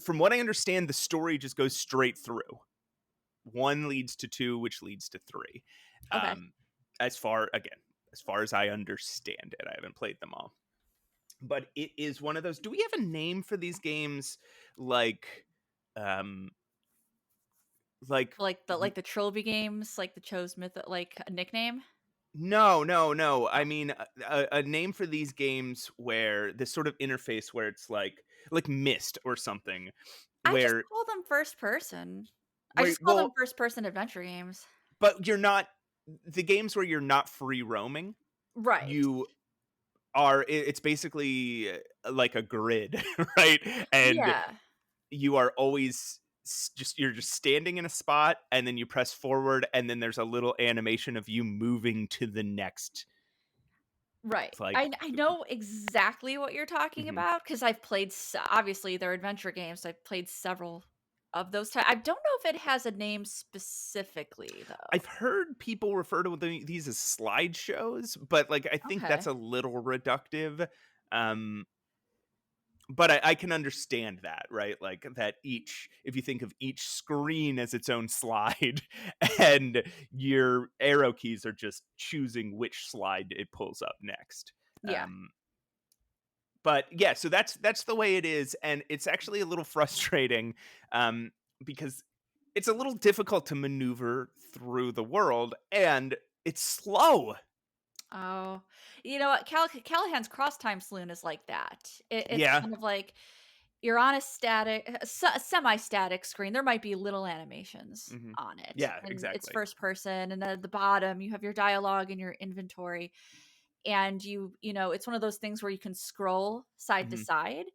From what I understand, the story just goes straight through. 1 leads to 2, which leads to 3. Okay. As far as I understand it, I haven't played them all. But it is one of those. Do we have a name for these games? Like the Trilby games, like the Chose Myth, like a nickname? No. I mean, a name for these games where this sort of interface where it's like Myst or something. I just call them first person. I just call them first person adventure games. But you're not the games where you're not free roaming. Right. You are. It's basically like a grid, right? And you are always you're just standing in a spot, and then you press forward, and then there's a little animation of you moving to the next. Right. I know exactly what you're talking about, because I've played, obviously they're adventure games. I've played several of those I don't know if it has a name specifically, though. I've heard people refer to these as slideshows, but, like, I think that's Okay. a little reductive. Um, but I can understand that, right? Like, that if you think of each screen as its own slide, and your arrow keys are just choosing which slide it pulls up next. Yeah. Um, but yeah, so that's the way it is, and it's actually a little frustrating, um, because it's a little difficult to maneuver through the world, and it's slow. Oh, you know what? Callahan's Cross Time Saloon is like that. It's Yeah. kind of like you're on a semi-static screen. There might be little animations Mhm. on it, Yeah, and it's exactly. first person. And at the bottom, you have your dialogue and your inventory, and it's one of those things where you can scroll side to Mhm, side.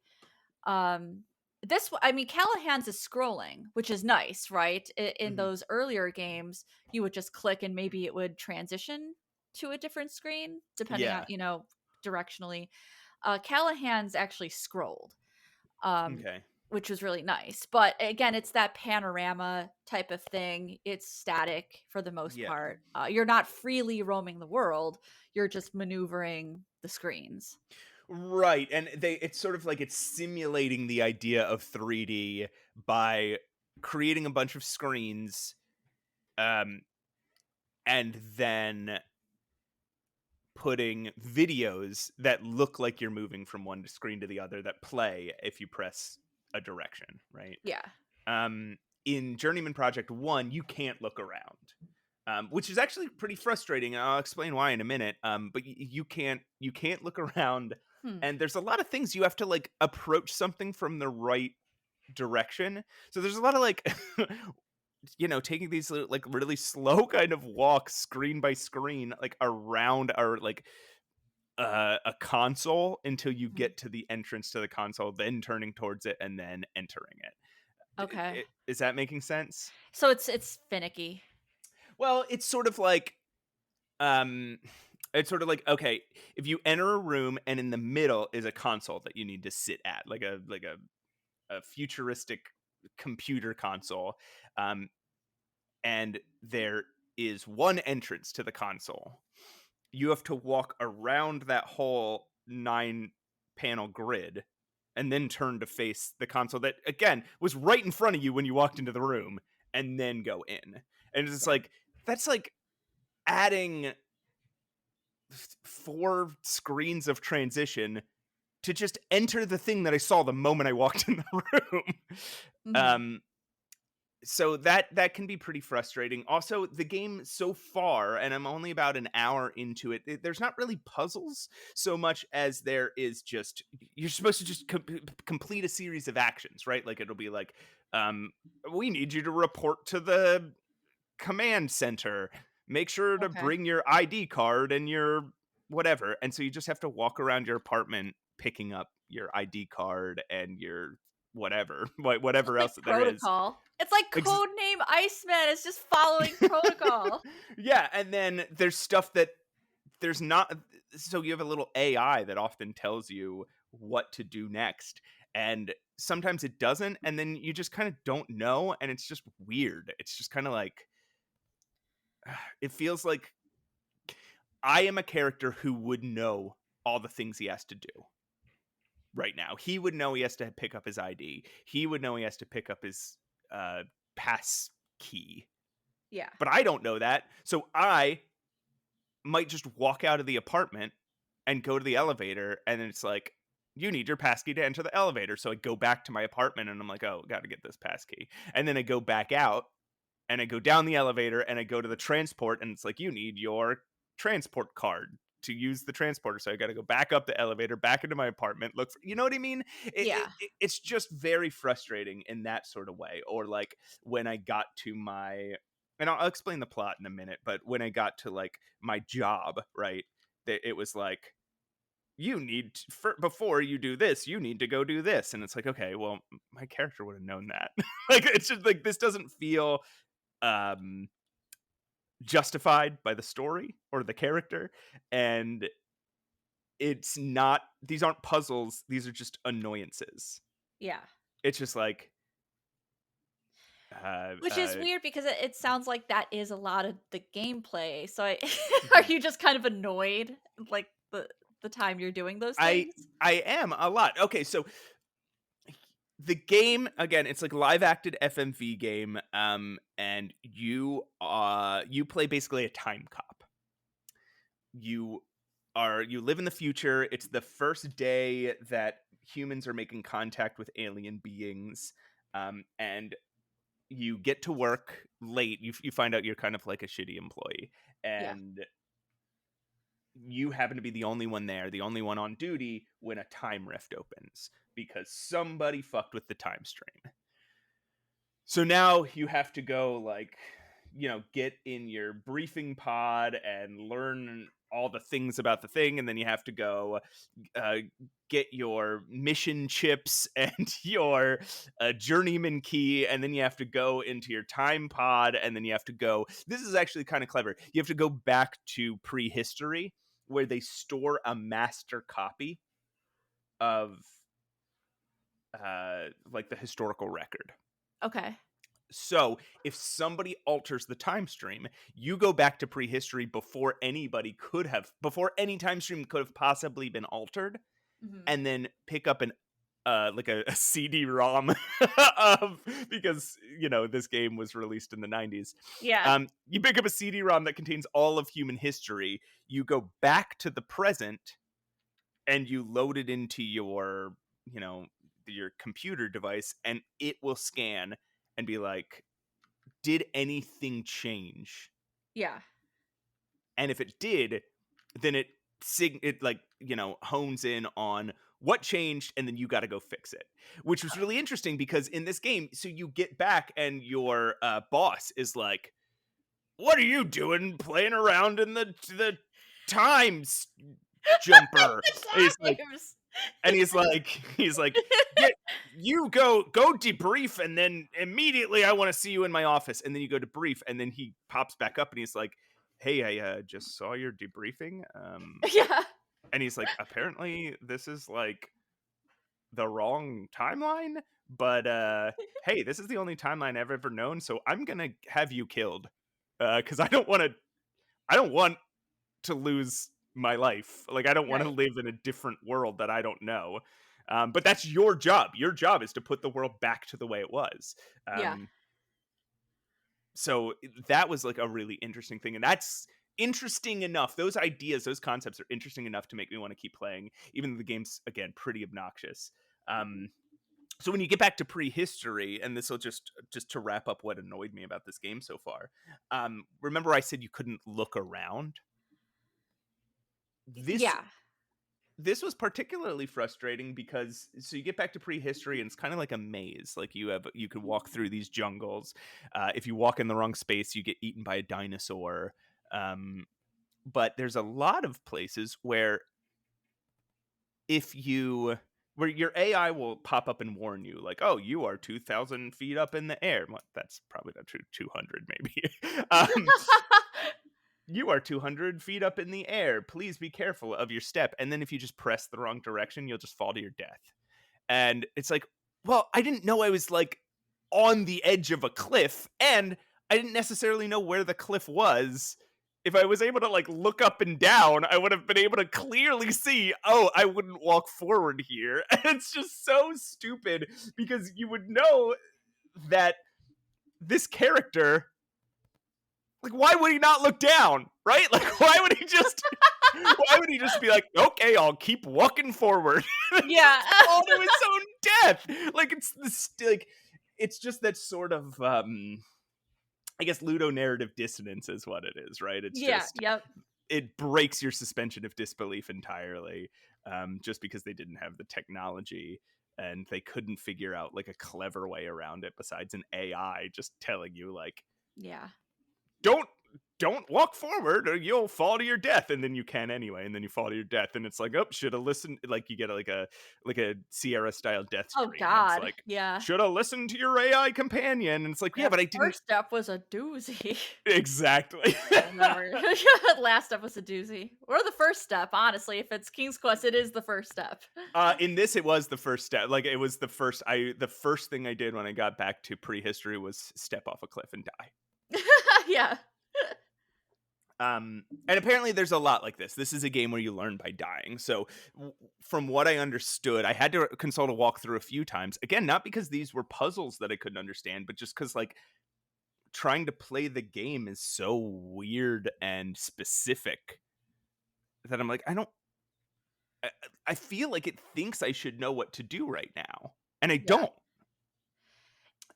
I mean, Callahan's is scrolling, which is nice, right? In mhm. those earlier games, you would just click and maybe it would transition to a different screen depending on, Yeah. directionally. Callahan's actually scrolled, um, Okay. which was really nice. But again, it's that panorama type of thing. It's static for the most Yeah. part. You're not freely roaming the world. You're just maneuvering the screens. Right, and it's sort of like it's simulating the idea of 3D by creating a bunch of screens, um, and then putting videos that look like you're moving from one screen to the other that play if you press a direction, right? Yeah. Um, in Journeyman Project 1, you can't look around, which is actually pretty frustrating. I'll explain why in a minute. But you can't look around, Hmm. and there's a lot of things you have to like approach something from the right direction. So there's a lot of like taking these like really slow kind of walks screen by screen like around our like a console until you Mhm. get to the entrance to the console, then turning towards it and then entering it. Okay. Is that making sense? So it's finicky. Well, um it's sort of like, okay, if you enter a room and in the middle is a console that you need to sit at, like a futuristic computer console, um and there is one entrance to the console. You have to walk around that whole 9 panel grid and then turn to face the console that again was right in front of you when you walked into the room, and then go in. And it's Yeah. like that's like adding 4 screens of transition to just enter the thing that I saw the moment I walked in the room. Mhm. Um, so that can be pretty frustrating. Also, the game so far, and I'm only about an hour into it, there's not really puzzles so much as there is just you're supposed to just complete a series of actions, right? Like it'll be like, um, we need you to report to the command center. Make sure to Okay. bring your ID card and your whatever. And so you just have to walk around your apartment picking up your ID card and your whatever, Just whatever like else that there is. protocol. It's like Ex- Codename Iceman. It's just following protocol. yeah, and then there's stuff that there's not. So you have a little AI that often tells you what to do next, and sometimes it doesn't, and then you just kind of don't know, and it's just weird. It's just kind of like it feels like I am a character who would know all the things he has to do right now. He would know he has to pick up his ID. He would know he has to pick up his uh, pass key. Yeah. But I don't know that. So I might just walk out of the apartment and go to the elevator. And then it's like, you need your pass key to enter the elevator. So I go back to my apartment and I'm like, oh, got to get this pass key. And then I go back out and I go down the elevator and I go to the transport and it's like, you need your transport card to use the transporter. So I got to go back up the elevator, back into my apartment, look for, you know what I mean? Yeah. It's just very frustrating in that sort of way. Or like when I got to and I'll explain the plot in a minute, but when I got to like my job, right, it was like, before you do this, you need to go do this. And it's like, okay, well, my character would have known that. Like, it's just like, this doesn't feel um justified by the story or the character, and it's not, these aren't puzzles, these are just annoyances. Yeah. It's just like Uh, Which is uh, weird because it sounds like that is a lot of the gameplay, so I are mhm. you just kind of annoyed, like, the time you're doing those I things? I am a lot. Okay, so the game again, it's like live acted FMV game, and you play basically a time cop. You live in the future. It's the first day that humans are making contact with alien beings, and you get to work late. You find out you're kind of like a shitty employee, Yeah, and you happen to be the only one there, the only one on duty when a time rift opens because somebody fucked with the time stream. So now you have to go like, get in your briefing pod and learn all the things about the thing, and then you have to go uh, get your mission chips and your journeyman key, and then you have to go into your time pod, and then you have to go. This is actually kind of clever. You have to go back to prehistory where they store a master copy of like the historical record. okay. So, if somebody alters the time stream, you go back to prehistory before any time stream could have possibly been altered, Mhm. and then pick up an like a CD-ROM of because this game was released in the 90s. Yeah, You pick up a CD-ROM that contains all of human history. You go back to the present, and you load it into you know your computer device, and it will scan and be like, did anything change? yeah. And if it did, then it like, hones in on what changed, and then you got to go fix it. Which was really interesting because in this game, so you get back and your boss is like, "What are you doing playing around in the times jumper?" And The times. he's like get you go debrief, and then immediately I want to see you in my office. And then you go debrief, and then he pops back up and he's like, "Hey, I just saw your debriefing." Yeah. And he's like, "Apparently this is like the wrong timeline, but hey, this is the only timeline I've ever known, so I'm gonna have you killed, because I don't want to lose my life. Like, I don't want to Right. live in a different world that I don't know." But that's your job. Your job is to put the world back to the way it was. Yeah. Um, so that was like a really interesting thing, and that's interesting enough. Those ideas, those concepts are interesting enough to make me want to keep playing, even though the game's again pretty obnoxious. So when you get back to prehistory, and this will just to wrap up what annoyed me about this game so far. Remember I said you couldn't look around? This Yeah. this was particularly frustrating because so you get back to prehistory, and it's kind of like a maze. Like you could walk through these jungles. If you walk in the wrong space, you get eaten by a dinosaur. Um, but there's a lot of places if you where your AI will pop up and warn you, like, "Oh, you are 2,000 feet up in the air." Well, that's probably not true. 200 maybe. You are 200 feet up in the air. Please be careful of your step. And then if you just press the wrong direction, you'll just fall to your death. And it's like, well, I didn't know I was like on the edge of a cliff, and I didn't necessarily know where the cliff was. If I was able to like look up and down, I would have been able to clearly see, oh, I wouldn't walk forward here. And it's just so stupid because you would know that this character, like, why would he not look down? Right? Like, why would he just be like, okay, I'll keep walking forward and Yeah. just fall to his own death? Like, it's just that sort of I guess ludonarrative dissonance is what it is, right? It's Yeah, just yep. it breaks your suspension of disbelief entirely, just because they didn't have the technology and they couldn't figure out like a clever way around it besides an AI just telling you like, Yeah. don't don't walk forward or you'll fall to your death, and then you can anyway, and then you fall to your death, and it's like, oh, should have listened. Like you get like a Sierra style death Oh screen, and it's god, like, yeah. should have listened to your AI companion, and it's like, yeah, Yeah, but I didn't. first step was a doozy. Exactly. Whatever. Last step was a doozy. Or the first step, honestly. If it's King's Quest, it is the first step. In this, it was the first step. Like it was the first thing I did when I got back to prehistory was step off a cliff and die. Yeah. And apparently there's a lot like this. This is a game where you learn by dying. So from what I understood, I had to consult a walkthrough a few times. Again, not because these were puzzles that I couldn't understand, but just because like trying to play the game is so weird and specific that I'm like, I feel like it thinks I should know what to do right now, and I Yeah. don't.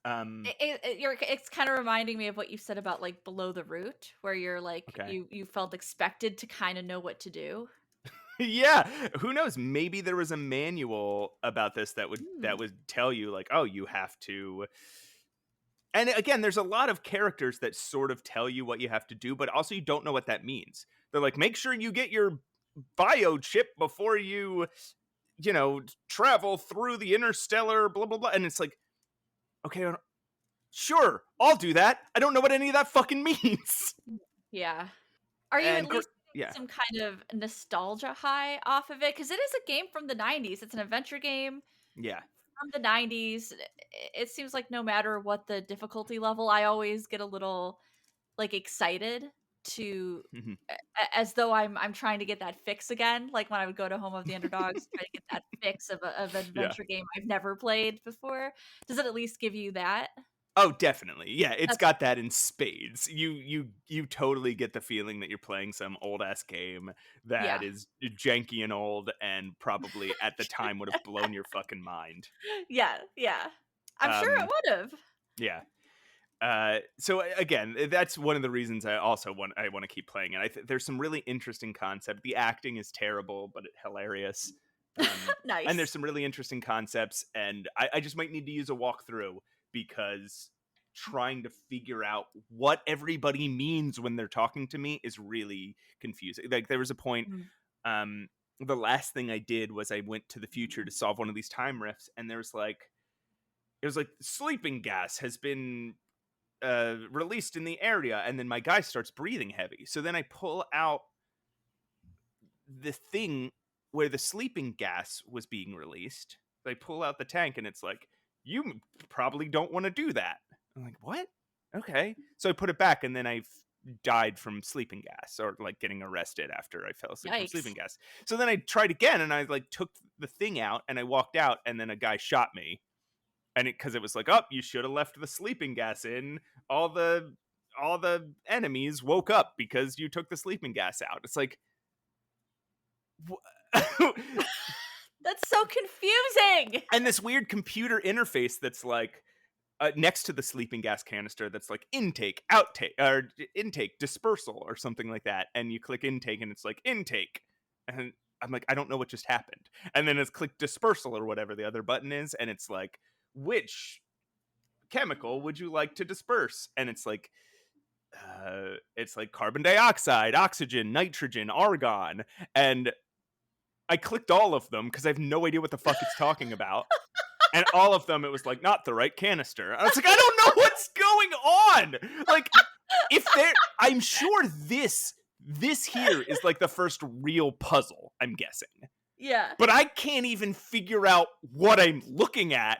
It's kind of reminding me of what you said about like Below the Root, where you're like Okay. you felt expected to kind of know what to do. Yeah, who knows? Maybe there was a manual about this that Hmm. would tell you like, oh, you have to. And again, there's a lot of characters that sort of tell you what you have to do, but also you don't know what that means. They're like, make sure you get your bio chip before you travel through the interstellar, blah blah blah. And it's like, okay, sure, I'll do that. I don't know what any of that fucking means. Yeah. Are you at And least yeah, getting some kind of nostalgia high off of it? Because it is a game from the 90s. It's an adventure game yeah. from the 90s. It seems like no matter what the difficulty level, I always get a little like excited to Mhm. as though I'm trying to get that fix again, like when I would go to Home of the Underdogs, try to get that fix of an Yeah. adventure game I've never played before. Does it at least give you that? Oh, definitely. Yeah, it's That's got that in spades. You totally get the feeling that you're playing some old ass game that yeah. is janky and old and probably at the time would have blown your fucking mind. Yeah, yeah. I'm sure it Um would've. yeah. So again, that's one of the reasons I want to keep playing it. There's some really interesting concept. The acting is terrible, but it's hilarious. And there's Nice. some really interesting concepts, and I just might need to use a walkthrough because trying to figure out what everybody means when they're talking to me is really confusing. Like there was a point, Mm. um, the last thing I did was I went to the future to solve one of these time rifts, and it was like sleeping gas has been released in the area, and then my guy starts breathing heavy. So then I pull out the thing where the sleeping gas was being released. They pull out the tank, and it's like, you probably don't want to do that. I'm like, what? Okay. So I put it back, and then I died from sleeping gas, or like getting arrested after I fell asleep from sleeping Yikes. gas. So then I tried again, and I like took the thing out, and I walked out, and then a guy shot me, and because it was like, oh, you should have left the sleeping gas in. All the enemies woke up because you took the sleeping gas out. It's like, That's so confusing! and this weird computer interface that's like next to the sleeping gas canister that's like intake, outtake, or intake, dispersal, or something like that. And you click intake, and it's like intake, and I'm like, I don't know what just happened. And then it's click dispersal or whatever the other button is, and it's like, which chemical would you like to disperse? And it's like carbon dioxide, oxygen, nitrogen, argon, and I clicked all of them because I have no idea what the fuck it's talking about. And all of them, it was like, not the right canister. I was like, I don't know what's going on. Like, I'm sure this here is like the first real puzzle, I'm guessing. Yeah. But I can't even figure out what I'm looking at.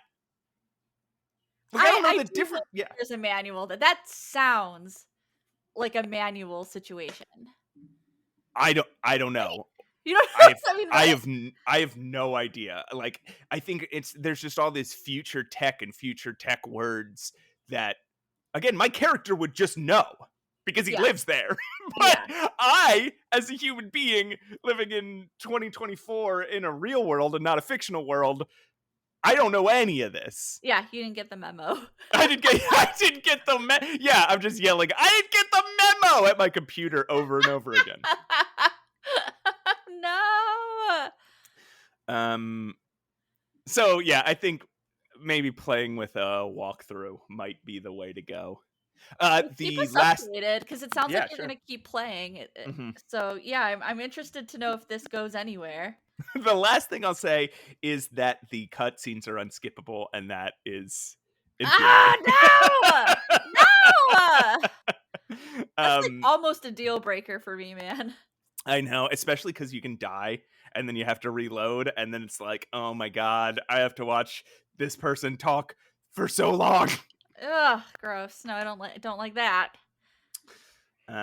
Like, I don't know the do different. hope Yeah. there's a manual. That sounds like a manual situation. I don't Right? know. You don't I have I mean, right? I have no idea. Like I think there's just all this future tech and future tech words that again my character would just know because he Yeah. lives there. But Yeah. I, as a human being living in 2024 in a real world and not a fictional world, I don't know any of this. Yeah, you didn't get the memo. I didn't get the yeah, I'm just yelling, I didn't get the memo at my computer over and over again. No. So yeah, I think maybe playing with a walkthrough might be the way to go. Keep The us last, updated because it sounds like yeah, you're sure. gonna keep playing it. Hmm. So yeah, I'm interested to know if this goes anywhere. The last thing I'll say is that the cutscenes are unskippable, and that is Ah, infuriating. no! No! That's like um, almost a deal breaker for me, man. I know, especially because you can die and then you have to reload, and then it's like, oh my god, I have to watch this person talk for so long. Ugh, gross. No, I don't like that. All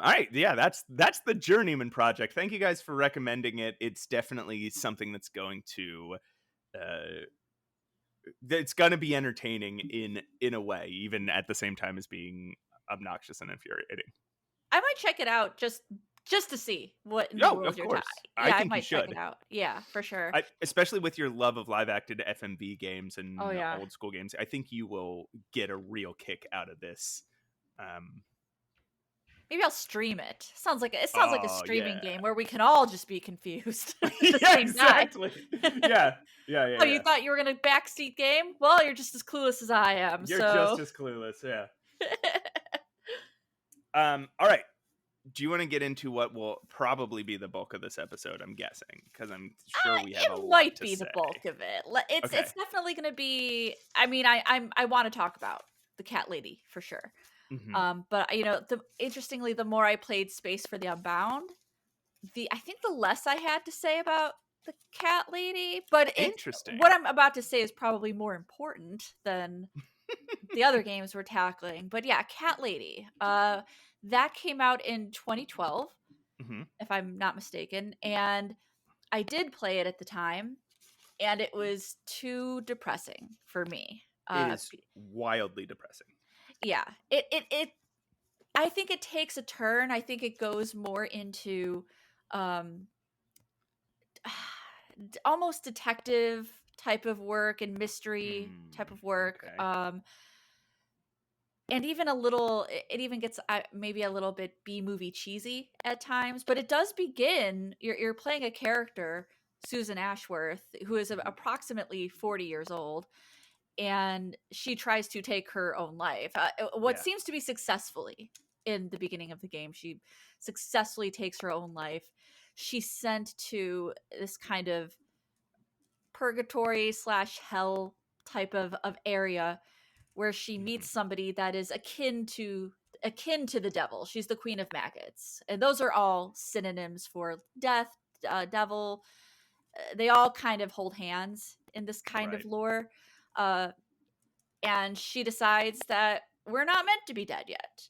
right, yeah, that's the Journeyman Project. Thank you guys for recommending it. It's definitely something that's going to uh that's going to be entertaining in a way, even at the same time as being obnoxious and infuriating. I might check it out just to see what in the Yo, world of you're talking. course. I Yeah, I think you might check it should. out. Yeah, for sure. Especially with your love of live acted FMV games Oh and yeah. old school games, I think you will get a real kick out of this. Um, Maybe I'll stream it. Sounds like a oh streaming yeah, game where we can all just be confused at the yeah, same time. exactly. Yeah, yeah, yeah, Oh, you yeah. thought you were gonna backseat game? Well, you're just as clueless as I am. You're just So, as clueless. Yeah. All right. Do you want to get into what will probably be the bulk of this episode? I'm guessing because I'm sure we have a it lot might to be the say. bulk of it. Okay. It's definitely gonna be. I mean, I want to talk about the cat lady for sure. Hmm. But interestingly, the more I played Space for the Unbound, I think the less I had to say about the cat lady. But what Interesting. I'm about to say is probably more important than the other games we're tackling. But yeah, cat lady. That came out in 2012, Hmm. if I'm not mistaken, and I did play it at the time, and it was too depressing for me. It is wildly depressing. Yeah, it I think it takes a turn. I think it goes more into um almost detective type of work and mystery type of work. Okay. And even a little it even gets maybe a little bit B movie cheesy at times, but it does begin you're playing a character, Susan Ashworth, who is Mhm. approximately 40 years old, and she tries to take her own life. What Yeah. seems to be successfully in the beginning of the game. She successfully takes her own life. She's sent to this kind of purgatory slash hell type of area where she Mhm. meets somebody that is akin to the devil. She's the queen of maggots, and those are all synonyms for death, devil. They all kind of hold hands in this kind of Right. lore. Uh, and she decides that we're not meant to be dead yet.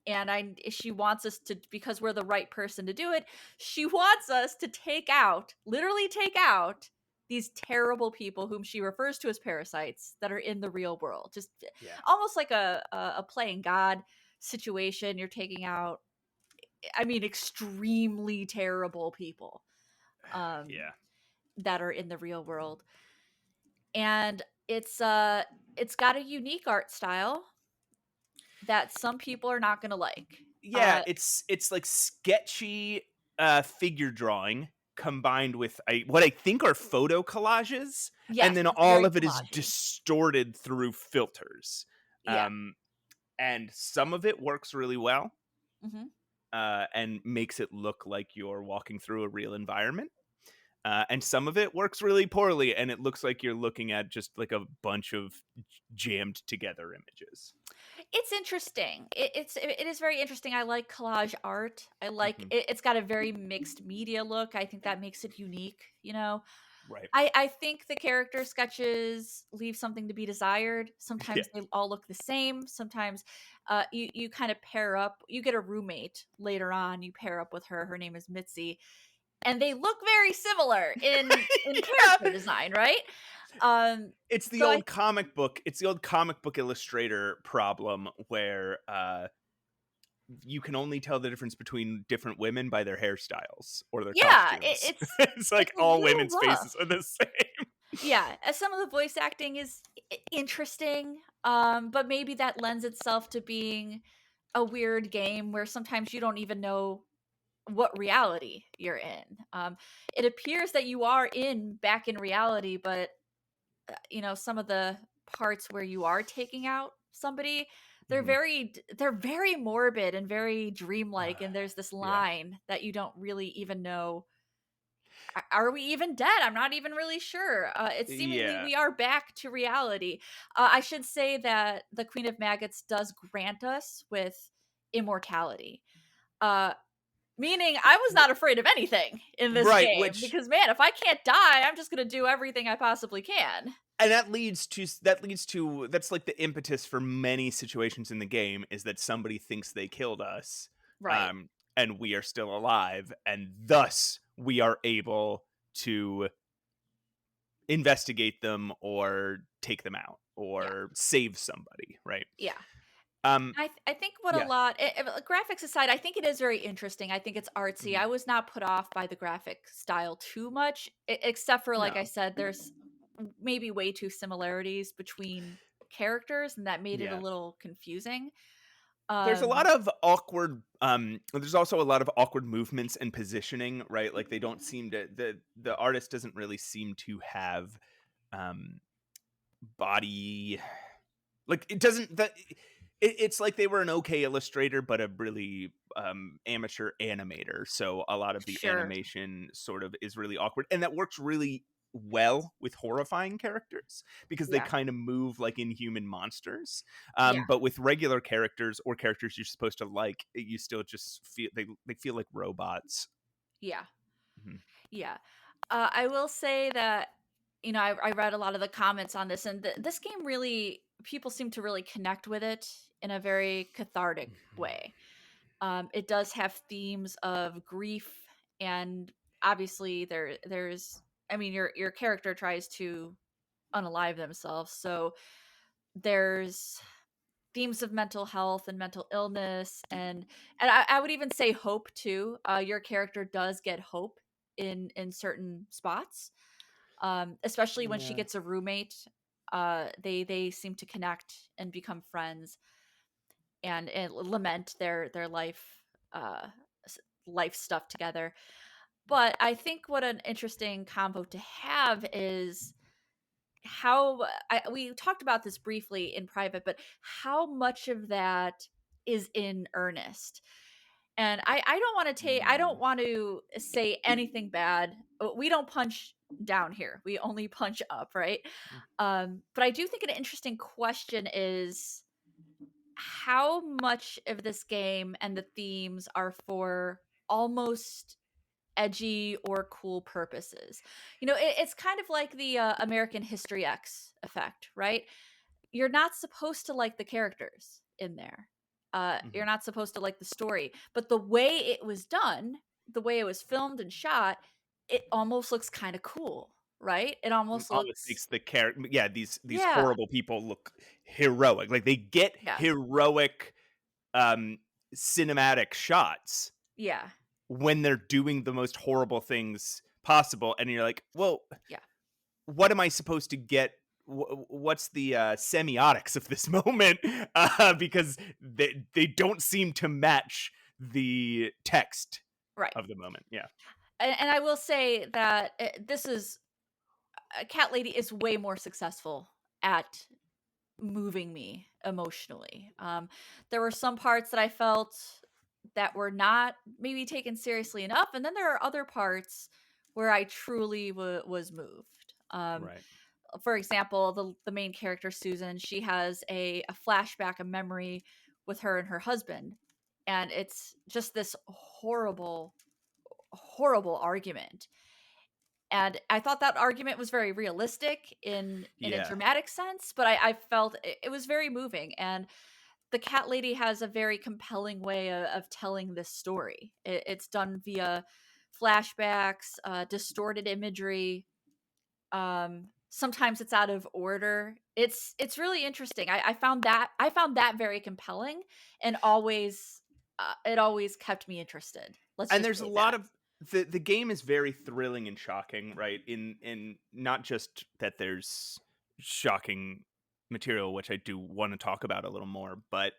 And she wants us to, because we're the right person to do it, she wants us to literally take out these terrible people whom she refers to as parasites that are in the real world. Just Yeah. almost like a playing God situation. You're taking out, I mean, extremely terrible people um, Yeah. that are in the real world. And it's got a unique art style that some people are not going to like. Yeah, it's like sketchy figure drawing combined with what I think are photo collages, and Yes, then it's all very of it is collagey. distorted through filters. Yeah. Um and some of it works really well, Mhm. and makes it look like you're walking through a real environment. And some of it works really poorly, and it looks like you're looking at just like a bunch of jammed together images. It's interesting. It is very interesting. I like collage art. I like Hmm. it, it's got a very mixed media look. I think that makes it unique, you know. Right. I think the character sketches leave something to be desired. Yeah. Sometimes they all look the same. Sometimes you kind of pair up. You get a roommate later on. You pair up with her. Her name is Mitzi, and they look very similar in character Yeah. design, right? Um, It's the so I old comic book. It's the old comic book illustrator problem where you can only tell the difference between different women by their hairstyles or their yeah, costumes. It's it's like a all little women's rough. faces are the same. Yeah, as some of the voice acting is interesting, but maybe that lends itself to being a weird game where sometimes you don't even know what reality you're in. It appears that you are back in reality, but some of the parts where you are taking out somebody, Mhm. they're very morbid and very dreamlike, Uh, and there's this yeah. line that you don't really even know, are we even dead? I'm not even really sure. It's seemingly Yeah. we are back to reality. I should say that the Queen of Maggots does grant us with immortality. Uh, Meaning I was not afraid of anything in this Right, game which because man, if I can't die, I'm just gonna do everything I possibly can. and that leads to that's like the impetus for many situations in the game is that somebody thinks they killed us, Right. um, and we are still alive, and thus we are able to investigate them or take them out Yeah. or save somebody, right? Yeah. Um, I think what a yeah, lot graphics aside, I think it is very interesting. I think it's artsy. mhm. I was not put off by the graphic style too much, except for like I No, said, there's maybe way too similarities between characters, and that made it a yeah. little confusing. There's a lot Um, of awkward there's also a lot of awkward movements and positioning, right? Like they don't seem to the artist doesn't really seem to have um body like it doesn't that it's like they were an okay illustrator but a really amateur animator, so a lot of the sure. animation sort of is really awkward, and that works really well with horrifying characters because they Yeah. kind of move like inhuman monsters, Yeah. but with regular characters or characters you're supposed to like, you still just feel they feel like robots. Yeah. Mhm. Yeah. I will say that, I read a lot of the comments on this, and this game really, people seem to really connect with it in a very cathartic way. It does have themes of grief, and obviously I mean, your character tries to unalive themselves, so there's themes of mental health and mental illness, and I would even say hope too. Your character does get hope in certain spots, especially when she Yeah. gets a roommate. They seem to connect and become friends, and lament their uh life stuff together. But I think what an interesting combo to have is how we talked about this briefly in private, but how much of that is in earnest. And I don't want to I don't Mm. want to say anything bad. We don't punch down here. We only punch up, right? But I do think an interesting question is how much of this game and the themes are for almost edgy or cool purposes. It's kind of like the American History X effect, right? You're not supposed to like the characters in there. You're Mhm. not supposed to like the story, but the way it was done, the way it was filmed and shot, it almost looks kind of cool, right? It almost Almost looks, makes the character, yeah, these yeah, horrible people look heroic. Like they get yeah, heroic um cinematic shots yeah, when they're doing the most horrible things possible, and you're like, well, yeah, what am I supposed to get? What's the semiotics of this moment? Because they don't seem to match the text right. of the moment. Yeah. And I will say that this is Cat Lady is way more successful at moving me emotionally. There were some parts that I felt that were not maybe taken seriously enough, and then there are other parts where I truly was moved. Right. For example, the main character Susan, she has a flashback, a memory with her and her husband, and it's just this horrible, horrible argument. And I thought that argument was very realistic in a Yeah. dramatic sense, but I felt it was very moving. And the cat lady has a very compelling way of telling this story. It's done via flashbacks, distorted imagery. Sometimes it's out of order. It's really interesting. I found that very compelling, and always it always kept me interested. Let's And just there's a say lot that. of the game is very thrilling and shocking, right? In not just that there's shocking material, which I do want to talk about a little more, but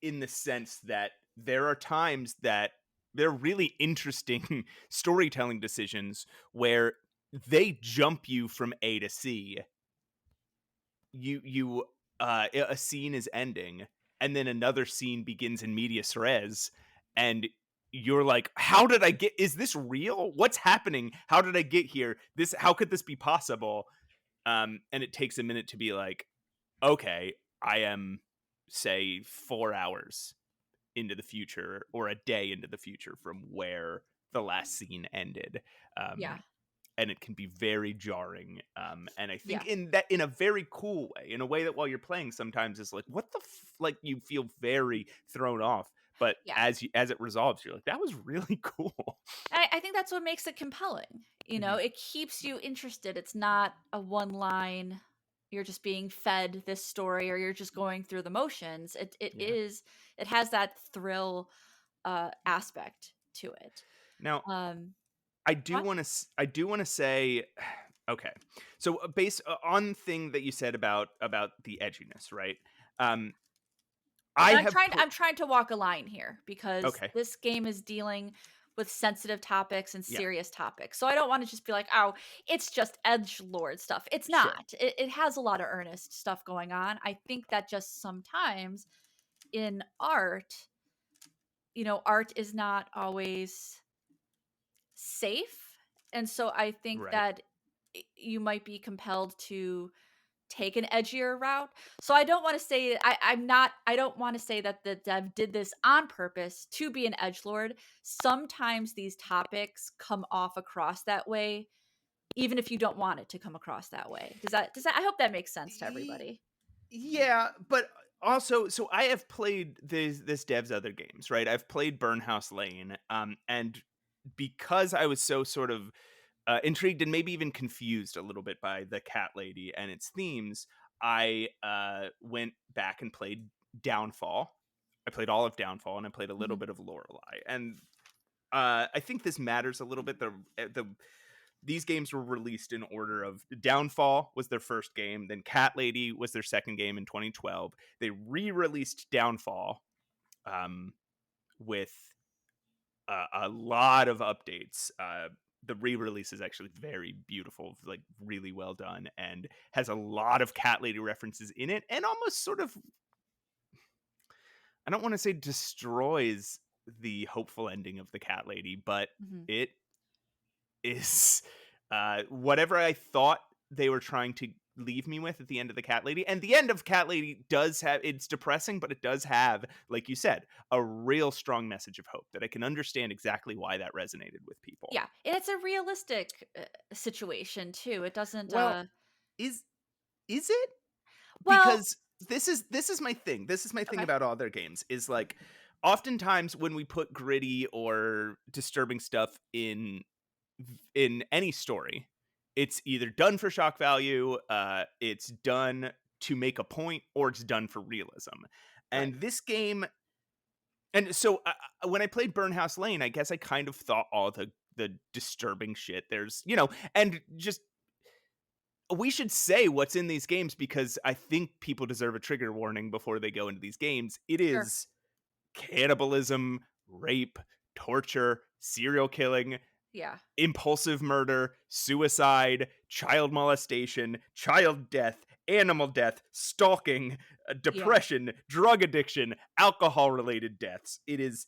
in the sense that there are times that they're really interesting storytelling decisions where they jump you from A to C. You a scene is ending and then another scene begins in medias res, and you're like, how did I get, is this real, what's happening, how did I get here, this, how could this be possible? And it takes a minute to be like, okay, I am, say, 4 hours into the future or a day into the future from where the last scene ended. Yeah. And it can be very jarring. And I think Yeah. in that, in a very cool way, in a way that while you're playing sometimes is like, what the like, you feel very thrown off. But Yeah. as it resolves, you're like, that was really cool. I think that's what makes it compelling. You know, Mhm. it keeps you interested. It's not a one line, you're just being fed this story or you're just going through the motions. Yeah. It has that thrill aspect to it. Now, Um I what? want to I do want to say, okay. So based on thing that you said about the edginess, right? Um I And have I'm trying to walk a line here because okay. this game is dealing with sensitive topics and Yeah. serious topics. So I don't want to just be like, "Oh, it's just edge lord stuff." It's Sure. not. It has a lot of earnest stuff going on. I think that just sometimes in art, art is not always safe. And so I think Right. that you might be compelled to take an edgier route. So I don't want to say I don't want to say that the dev did this on purpose to be an edge lord. Sometimes these topics come off across that way, even if you don't want it to come across that way. Does that I hope that makes sense to Ye- everybody. Yeah, but also, so I have played this dev's other games, right? I've played Burnhouse Lane, and because I was so sort of intrigued and maybe even confused a little bit by the cat lady and its themes, I went back and played Downfall. I played all of Downfall and I played a little Mhm. bit of Lorelai. And I think this matters a little bit. These games were released in order of Downfall was their first game, then Cat Lady was their second game in 2012. They re-released Downfall um, with a lot of updates. The re-release is actually very beautiful, like really well done, and has a lot of cat lady references in it, and almost sort of, I don't want to say destroys the hopeful ending of the cat lady, but Mhm. it is whatever I thought they were trying to leave me with at the end of the cat lady. And the end of cat lady does have, it's depressing, but it does have, like you said, a real strong message of hope that I can understand exactly why that resonated with people. Yeah, and it's a realistic situation too. It doesn't Well, is it? well, Because this is my thing. This is my thing okay. about all their games is like, oftentimes when we put gritty or disturbing stuff in any story, it's either done for shock value, it's done to make a point, or it's done for realism. Right. And this game, and so when I played Burnhouse Lane, I guess I kind of thought all the disturbing shit. There's, and just, we should say what's in these games because I think people deserve a trigger warning before they go into these games. It Sure. is cannibalism, rape, torture, serial killing, Yeah. impulsive murder, suicide, child molestation, child death, animal death, stalking, Yeah. depression, drug addiction, alcohol related deaths. It is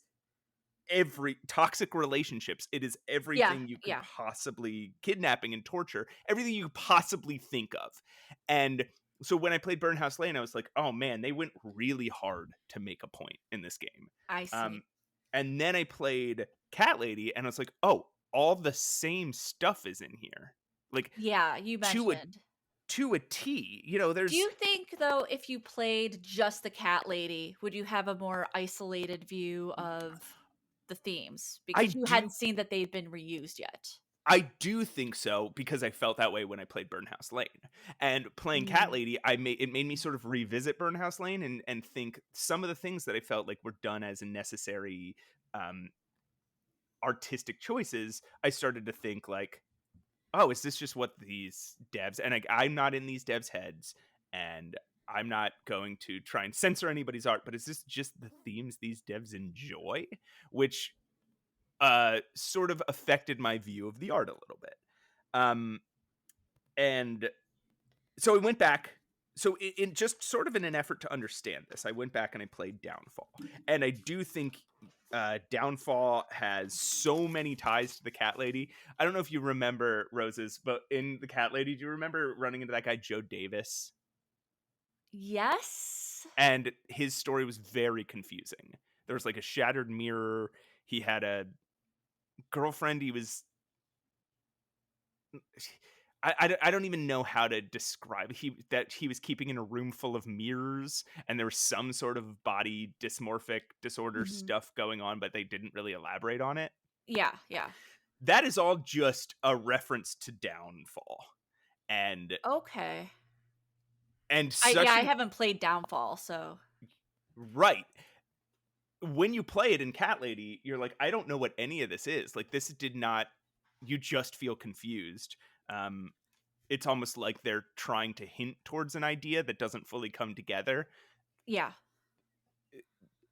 every toxic relationships. It is Yeah. everything you could Yeah. possibly, kidnapping and torture, everything you could possibly think of. And so when I played Burnhouse Lane, I was like, oh man, they went really hard to make a point in this game. I Um, see. and then I played Cat Lady, and I was like, oh, all the same stuff is in here, like Yeah, you to a mentioned. to a T. Do There's you think though if you played just the cat lady, would you have a more isolated view of the themes I because you do hadn't seen that they've been reused yet? I do think so because I felt that way when I played Burnhouse Lane. And playing Cat Mm, Lady, it made me sort of revisit Burnhouse Lane and think some of the things that I felt like were done as necessary um, artistic choices. I started to think like, oh, is this just what these devs, and I'm not in these devs' heads, and I'm not going to try and censor anybody's art, but is this just the themes these devs enjoy? Which sort of affected my view of the art a little bit. Um, and so I went back. So in just sort of in an effort to understand this, I went back and I played Downfall, and I do think Downfall has so many ties to the cat lady. I don't know if you remember, Roses, but in the cat lady, do you remember running into that guy Joe Davis? Yes. And his story was very confusing. There was like a shattered mirror. He had a girlfriend. He was I don't even know how to describe that he was keeping in a room full of mirrors, and there was some sort of body dysmorphic disorder Mhm. stuff going on, but they didn't really elaborate on it. Yeah, yeah. That is all just a reference to Downfall. And Okay. such I an haven't played Downfall, so right. When you play it in Cat Lady, you're like, I don't know what any of this is. Like this did not you just feel confused. Um it's almost like they're trying to hint towards an idea that doesn't fully come together. yeah.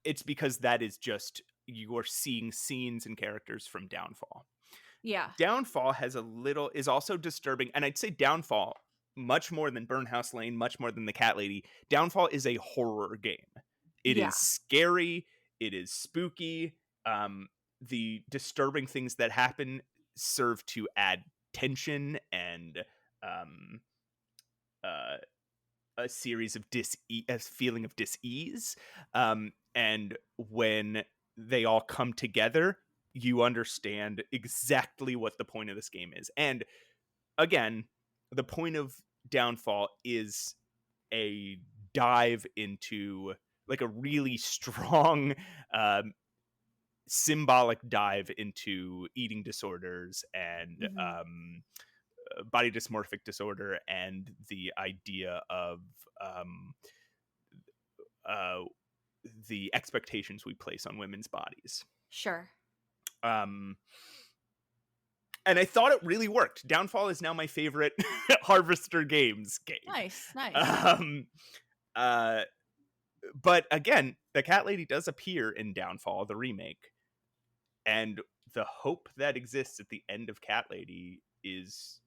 It's because that is just you are seeing scenes and characters from Downfall. Yeah. Downfall is also disturbing, and I'd say Downfall much more than Burnhouse Lane, much more than the Cat Lady. Downfall is a horror game. It Yeah. is scary. It is spooky. The disturbing things that happen serve to add tension and um, uh, a series of a feeling of dis-ease. And when they all come together, you understand exactly what the point of this game is. And again, the point of Downfall is a dive into like a really strong symbolic dive into eating disorders and Mhm. body dysmorphic disorder and the idea of um, uh, the expectations we place on women's bodies. Sure. Um, and I thought it really worked. Downfall is now my favorite Harvester Games game. Nice, nice. Um, uh, but again, the cat lady does appear in Downfall, the remake, and the hope that exists at the end of Cat Lady is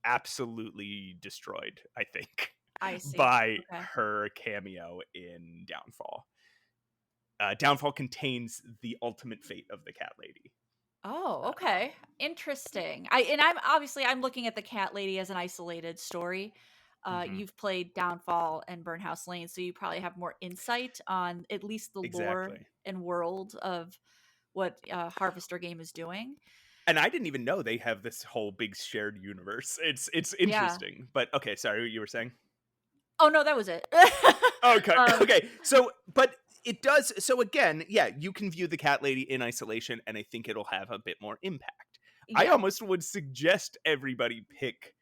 absolutely destroyed, I think, I see. by Okay. her cameo in Downfall. Downfall contains the ultimate fate of the cat lady. Oh, Uh, okay. Interesting. I'm looking at the cat lady as an isolated story. mhm, You've played Downfall and Burnhouse Lane, so you probably have more insight on at least the lore exactly. and world of what Harvester Game is doing. And I didn't even know they have this whole big shared universe. It's Yeah. interesting. But okay, sorry, what you were saying? Oh no, that was it. Okay, um, okay. So, but it does. So again, yeah, you can view the cat lady in isolation, and I think it'll have a bit more impact. I yeah. almost would suggest everybody pick.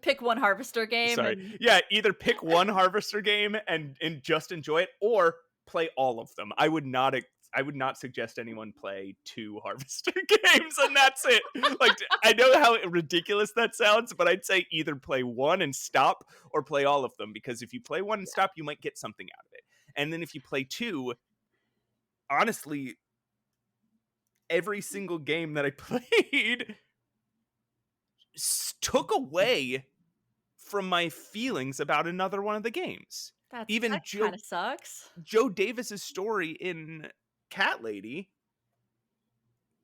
Pick one Harvester game Sorry, and yeah, either pick one Harvester game and just enjoy it, or play all of them. I would not suggest anyone play two Harvester games and that's it. Like I know how ridiculous that sounds, but I'd say either play one and stop or play all of them because if you play one and yeah, stop, you might get something out of it. And then if you play two, honestly, every single game that I played took away from my feelings about another one of the games. that Even kind of sucks. Joe Davis's story in Cat Lady,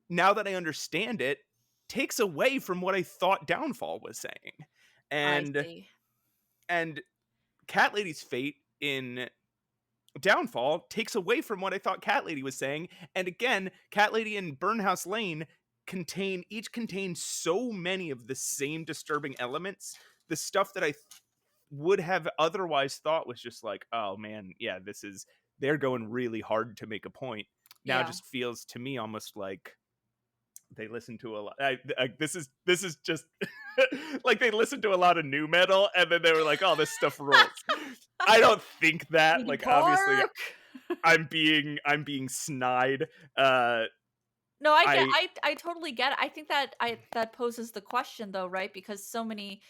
now that I understand it, takes away from what I thought Downfall was saying. I And see. and Cat Lady's fate in Downfall takes away from what I thought Cat Lady was saying. And again, Cat Lady and Burnhouse Lane contain so many of the same disturbing elements. The stuff that I would have otherwise thought was just like, oh man, yeah, they're going really hard to make a point. Now it Yeah. just feels to me almost like they listen to a lot. This is just like they listened to a lot of new metal, and then they were like, "Oh, this stuff rules." I don't think that. Linkin Like, obviously, Park. I'm being snide. Uh, No, I get I I totally get it. I think that poses the question though, right? Because so many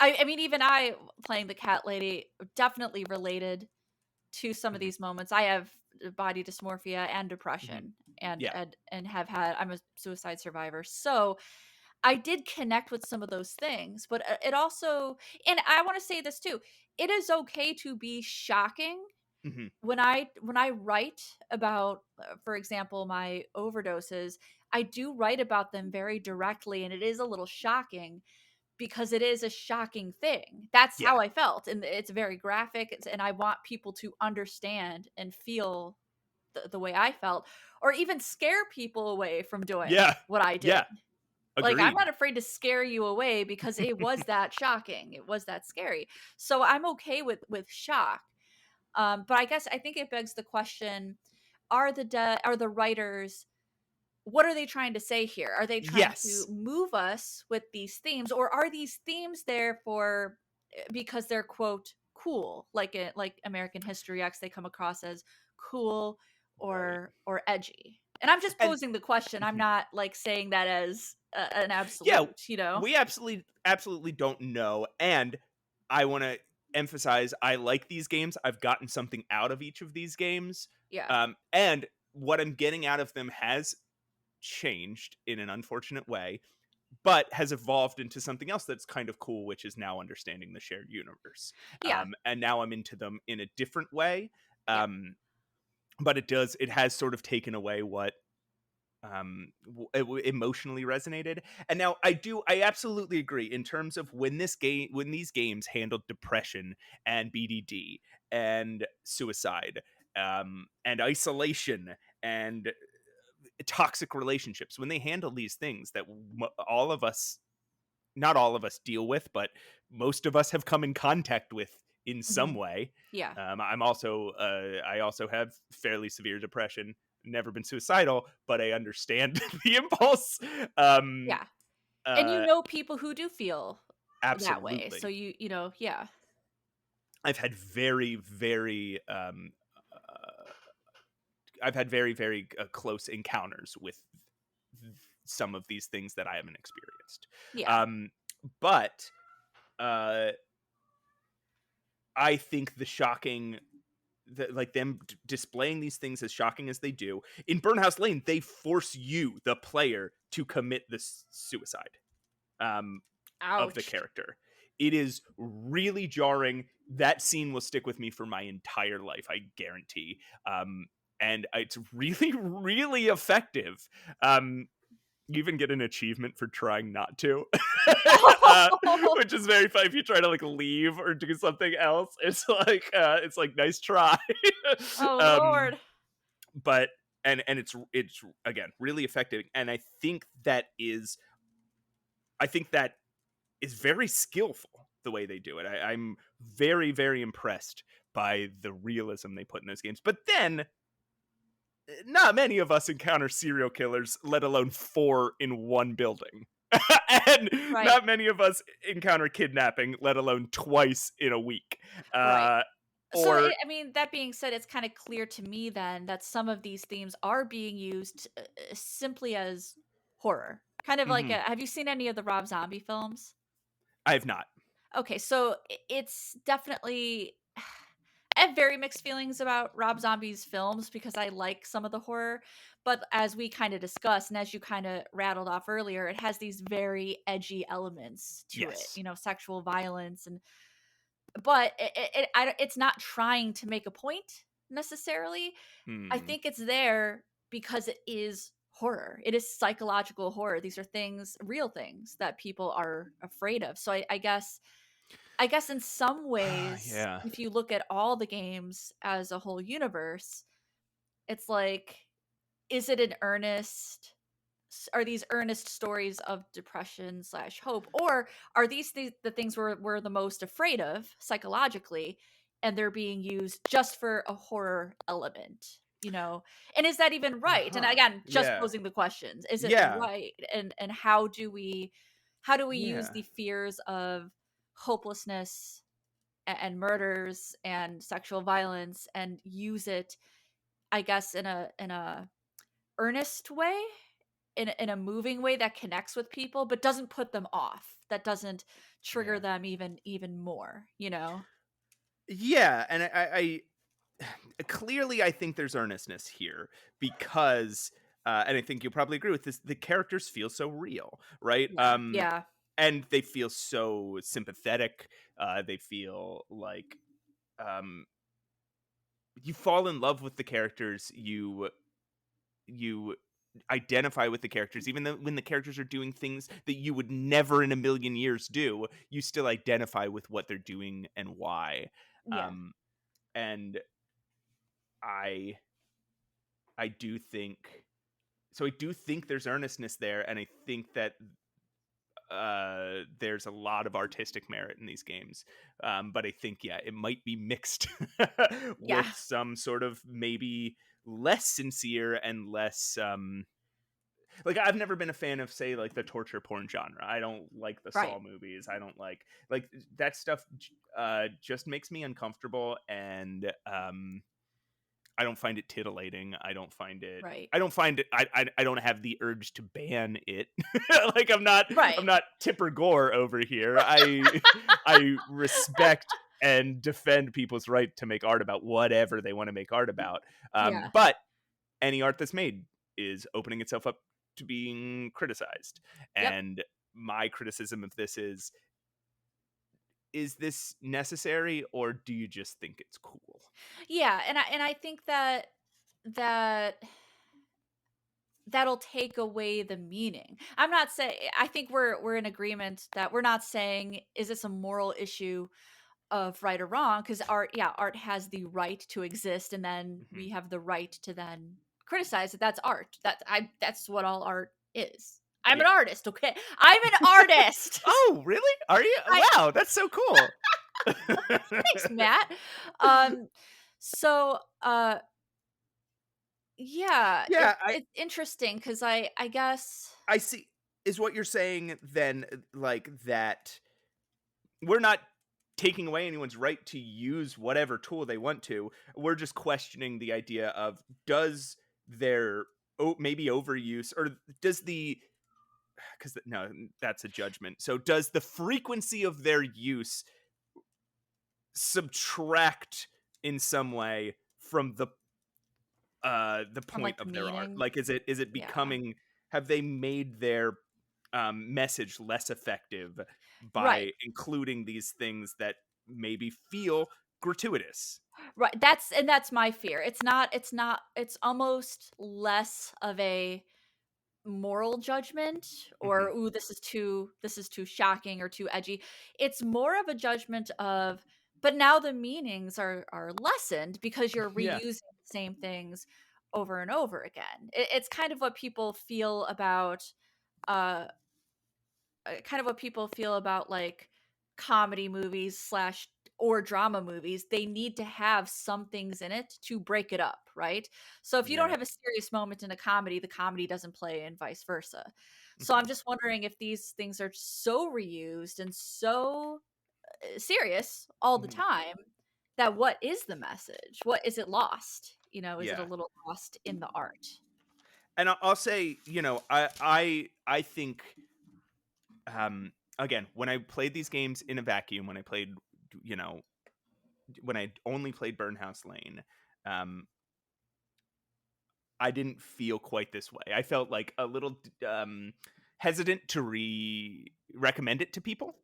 I mean even I playing the cat lady definitely related to some of mhm, these moments. I have body dysmorphia and mhm. depression Yeah. and have had I'm a suicide survivor. So I did connect with some of those things, but it also, and I want to say this too, it is okay to be shocking Mhm. when I write about, for example, my overdoses. I do write about them very directly, and it is a little shocking because it is a shocking thing. That's Yeah. how I felt, and it's very graphic, and I want people to understand and feel the way I felt, or even scare people away from doing Yeah. what I did. Yeah. Like, I'm Agreed. not afraid to scare you away because it was that shocking. It was that scary. So I'm okay with shock. But I think it begs the question: are the writers, what are they trying to say here? Are they trying to Yes. move us with these themes, or are these themes there for because they're quote cool, like American History X, they come across as cool Right. or edgy? And I'm just And posing the question. I'm mhm. not like saying that as an Yeah, absolute, you know? we absolutely don't know, and I wanna emphasize I like these games, I've gotten something out of each of these games, Yeah, and what I'm getting out of them has changed in an unfortunate way, but has evolved into something else that's kind of cool, which is now understanding the shared universe. yeah, And now I'm into them in a different way. yeah, Um, but it has sort of taken away what emotionally resonated. And now I absolutely agree in terms of when these games handled depression and BDD and suicide and isolation and toxic relationships, when they handle these things that all of us, not all of us deal with, but most of us have come in contact with in some mhm, way. yeah, I also have fairly severe depression. Never been suicidal, but I understand the impulse. Um, yeah. And you uh, know people who do feel that way. So Absolutely. you know, yeah. I've had very close encounters with some of these things that I haven't experienced. Yeah. Um, but uh, I think like them displaying these things as shocking as they do in Burnhouse Lane, they force you, the player, to commit this suicide um, of the Ouch. character. It is really jarring. That scene will stick with me for my entire life, I guarantee. And it's really, really effective. You even get an achievement for trying not to, uh, which is very fun. If you try to like leave or do something else, it's like nice try. Oh um, lord. but and it's again really effective, and I think that is very skillful the way they do it. I'm very impressed by the realism they put in those games. But then not many of us encounter serial killers, let alone 4 in one building. And Right. not many of us encounter kidnapping, let alone twice in a week. Right. Uh, So, or I mean, that being said, it's kind of clear to me then that some of these themes are being used simply as horror. Kind of like Mhm. have you seen any of the Rob Zombie films? I have not. Okay, so it's definitely I have very mixed feelings about Rob Zombie's films because I like some of the horror, but as we kind of discussed and as you kind of rattled off earlier, it has these very edgy elements to it, Yes. you know, sexual violence, and but it's not trying to make a point necessarily. I Hmm. think it's there because it is horror. It is psychological horror. These are things, real things that people are afraid of. So I guess in some ways, Yeah. if you look at all the games as a whole universe, it's like, is it an earnest? Are these earnest stories of depression slash hope, or are these the things we're the most afraid of psychologically, and they're being used just for a horror element? You know, and is that even right? And Uh-huh. again, just Yeah. posing the questions: is it Yeah. right? And how do we use Yeah. the fears of hopelessness and murders and sexual violence and use it, I guess, in a earnest way, in a moving way that connects with people but doesn't put them off, that doesn't trigger Yeah. them even more, you know? Yeah, and I clearly I think there's earnestness here because and I think you'll probably agree with this. The characters feel so real, right? Yeah. Yeah. And they feel so sympathetic. They feel like um, you fall in love with the characters. You identify with the characters, even though when the characters are doing things that you would never in a million years do, you still identify with what they're doing and why. Yeah. Um, and I I do think so. I do think there's earnestness there, and I think that there's a lot of artistic merit in these games. But I think, yeah, it might be mixed with Yeah. some sort of maybe less sincere and less like I've never been a fan of, say, like the torture porn genre. I don't like the Saw Right. movies. I don't like that stuff. Just makes me uncomfortable, and I don't find it titillating. I don't find it. Right. I don't find it. I don't have the urge to ban it. Like I'm not. I'm Right. not Tipper Gore over here. I respect and defend people's right to make art about whatever they want to make art about. Yeah. But any art that's made is opening itself up to being criticized. Yep. And my criticism of this is this necessary, or do you just think it's cool? Yeah, and I think that that'll take away the meaning. I'm not saying I think we're in agreement that we're not saying is this a moral issue of right or wrong, because art, yeah, art has the right to exist, and then Mhm. we have the right to then criticize it. That's art. That's what all art is. I'm an Yeah. artist, okay? I'm an artist. Oh, really? Are you? I Wow, that's so cool. Thanks, Matt. Um so yeah, Yeah, it's interesting because I guess I see. Is what you're saying then, like that we're not taking away anyone's right to use whatever tool they want to. We're just questioning the idea of, does their maybe overuse, or does the because no, that's a judgment. So does the frequency of their use subtract in some way from the from point like the of their art? meaning. Like, is it Yeah. becoming, have they made their message less effective Right. by including these things that maybe feel gratuitous? Right. That's my fear. It's almost less of a moral judgment, or Hmm. ooh, this is too shocking or too edgy. It's more of a judgment of, but now the meanings are lessened because you're Yeah. reusing the same things over and over again. It's kind of what people feel about uh kind of what people feel about like comedy movies slash or drama movies. They need to have some things in it to break it up, right? So if you don't Yeah. have a serious moment in a comedy, the comedy doesn't play, and vice versa. So I'm Hmm. just wondering if these things are so reused and so serious all the Hmm. time, that what is the message? What is it lost? Is it a Yeah. little lost in the art? And I'll say, I think, again, when I played these games in a vacuum, when I played, you know, when I only played Burnhouse Lane, um, I didn't feel quite this way. I felt like a little hesitant to recommend it to people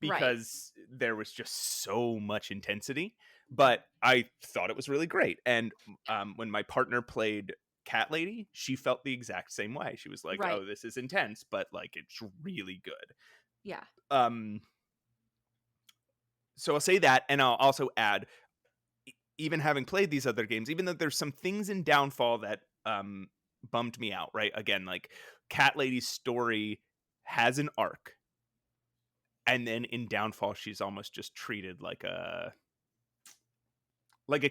Right. because there was just so much intensity. But I thought it was really great. And when my partner played Cat Lady, she felt the exact same way. She was like, Right. "Oh, this is intense, but like it's really good." Yeah. Um, so I'll say that, and I'll also add, even having played these other games, even though there's some things in Downfall that bummed me out, right? Again, like Cat Lady's story has an arc, and then in Downfall, she's almost just treated like a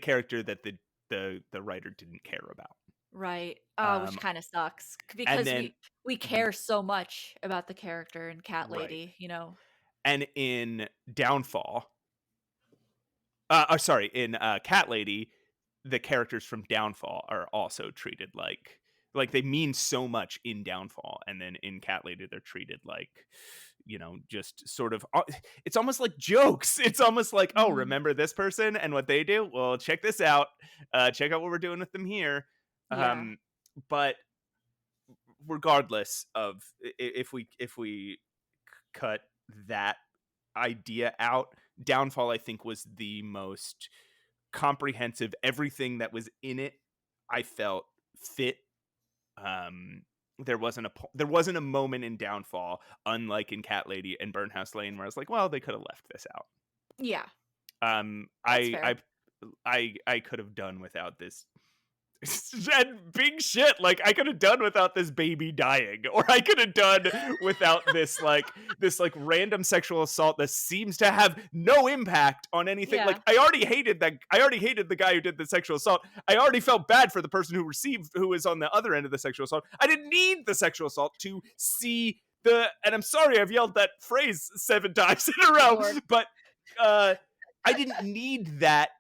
character that the writer didn't care about. Right. Which Um, kinda sucks and because then we mhm, care so much about the character in Cat right, Lady. and in Downfall, sorry, in Cat Lady, the characters from Downfall are also treated like they mean so much in Downfall, and then in Cat Lady they're treated like, just sort of. It's almost like jokes. It's almost like, oh, Mhm. remember this person and what they do? Well, check this out. Check out what we're doing with them here. Yeah. Um, but regardless of if we cut that idea out, Downfall I think was the most comprehensive. Everything that was in it I felt fit. um there wasn't a moment in Downfall, unlike in Cat Lady and Burnhouse Lane, where I was like, well, they could have left this out. Yeah, um that's i i fair. I could have done without this. And big shit, like I could have done without this baby dying, or I could have done without this random sexual assault that seems to have no impact on anything. Like Yeah, I already hated the guy who did the sexual assault. I already felt bad for the person who was on the other end of the sexual assault. I didn't need the sexual assault to see and I'm sorry I've yelled that phrase 7 times in a good row, lord. but I didn't need that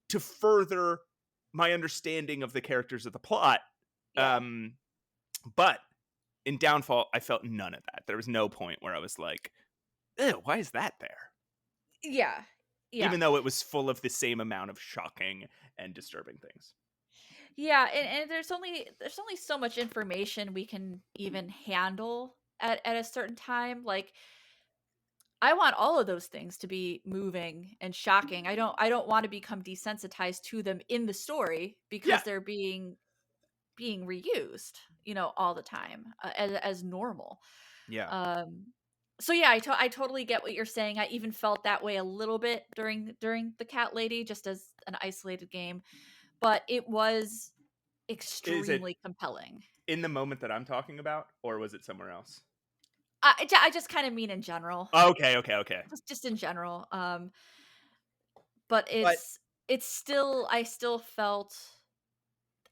to further my understanding of the characters of the plot. Yeah, But in Downfall, I felt none of that. There was no point where I was like, ew, why is that there? yeah, yeah. Even though it was full of the same amount of shocking and disturbing things. Yeah, and there's only so much information we can even handle at a certain time. Like, I want all of those things to be moving and shocking. I don't want to become desensitized to them in the story Yeah, because they're being reused, all the time, as normal. yeah. Um so yeah, I totally get what you're saying. I even felt that way a little bit during the Cat Lady, just as an isolated game, but it was Is it extremely compelling. in the moment that I'm talking about, or was it somewhere else? I just kind of mean in general, Okay, okay, okay. just in general. But But it's still, I still felt,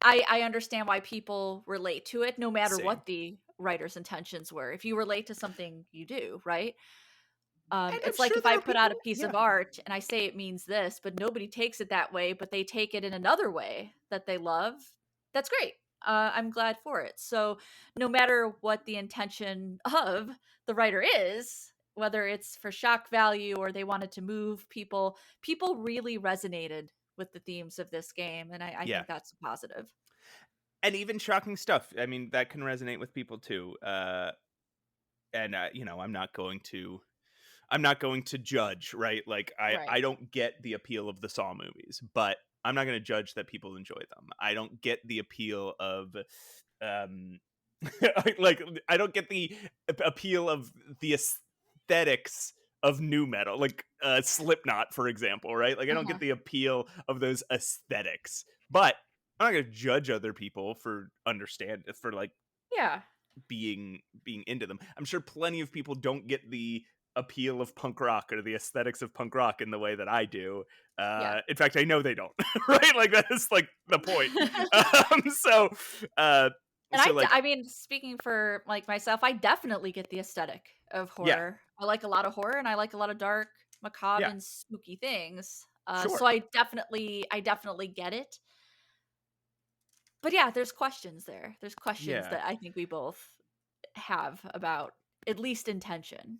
I understand why people relate to it, no matter same. what the writer's intentions were. If you relate to something, you do, right? And I'm It's like sure if there I are put out a people, piece yeah. of art and I say it means this, but nobody takes it that way, but they take it in another way that they love, that's great. I'm glad for it. So, no matter what the intention of the writer is, whether it's for shock value or they wanted to move people, people really resonated with the themes of this game. And I Yeah. think that's a positive. And even shocking stuff. I mean, that can resonate with people too. And I'm not going to judge, right? Like Right. I don't get the appeal of the Saw movies, but I'm not going to judge that people enjoy them. I don't get the appeal of um like I don't get the appeal of the aesthetics of new metal, like Slipknot for example, right? Like I don't get Uh-huh. the appeal of those aesthetics. But I'm not going to judge other people for like Yeah. being into them. I'm sure plenty of people don't get the appeal of punk rock or the aesthetics of punk rock in the way that I do. Yeah. In fact, I know they don't. Right? Like that is like the point. So, uh, And so like, I mean, speaking for, like, myself, I definitely get the aesthetic of yeah, horror. I like a lot of horror, and I like a lot of dark, macabre, yeah, and spooky things. So sure, I definitely get it. But yeah, there's questions there. There's questions yeah. that I think we both have about at least intention.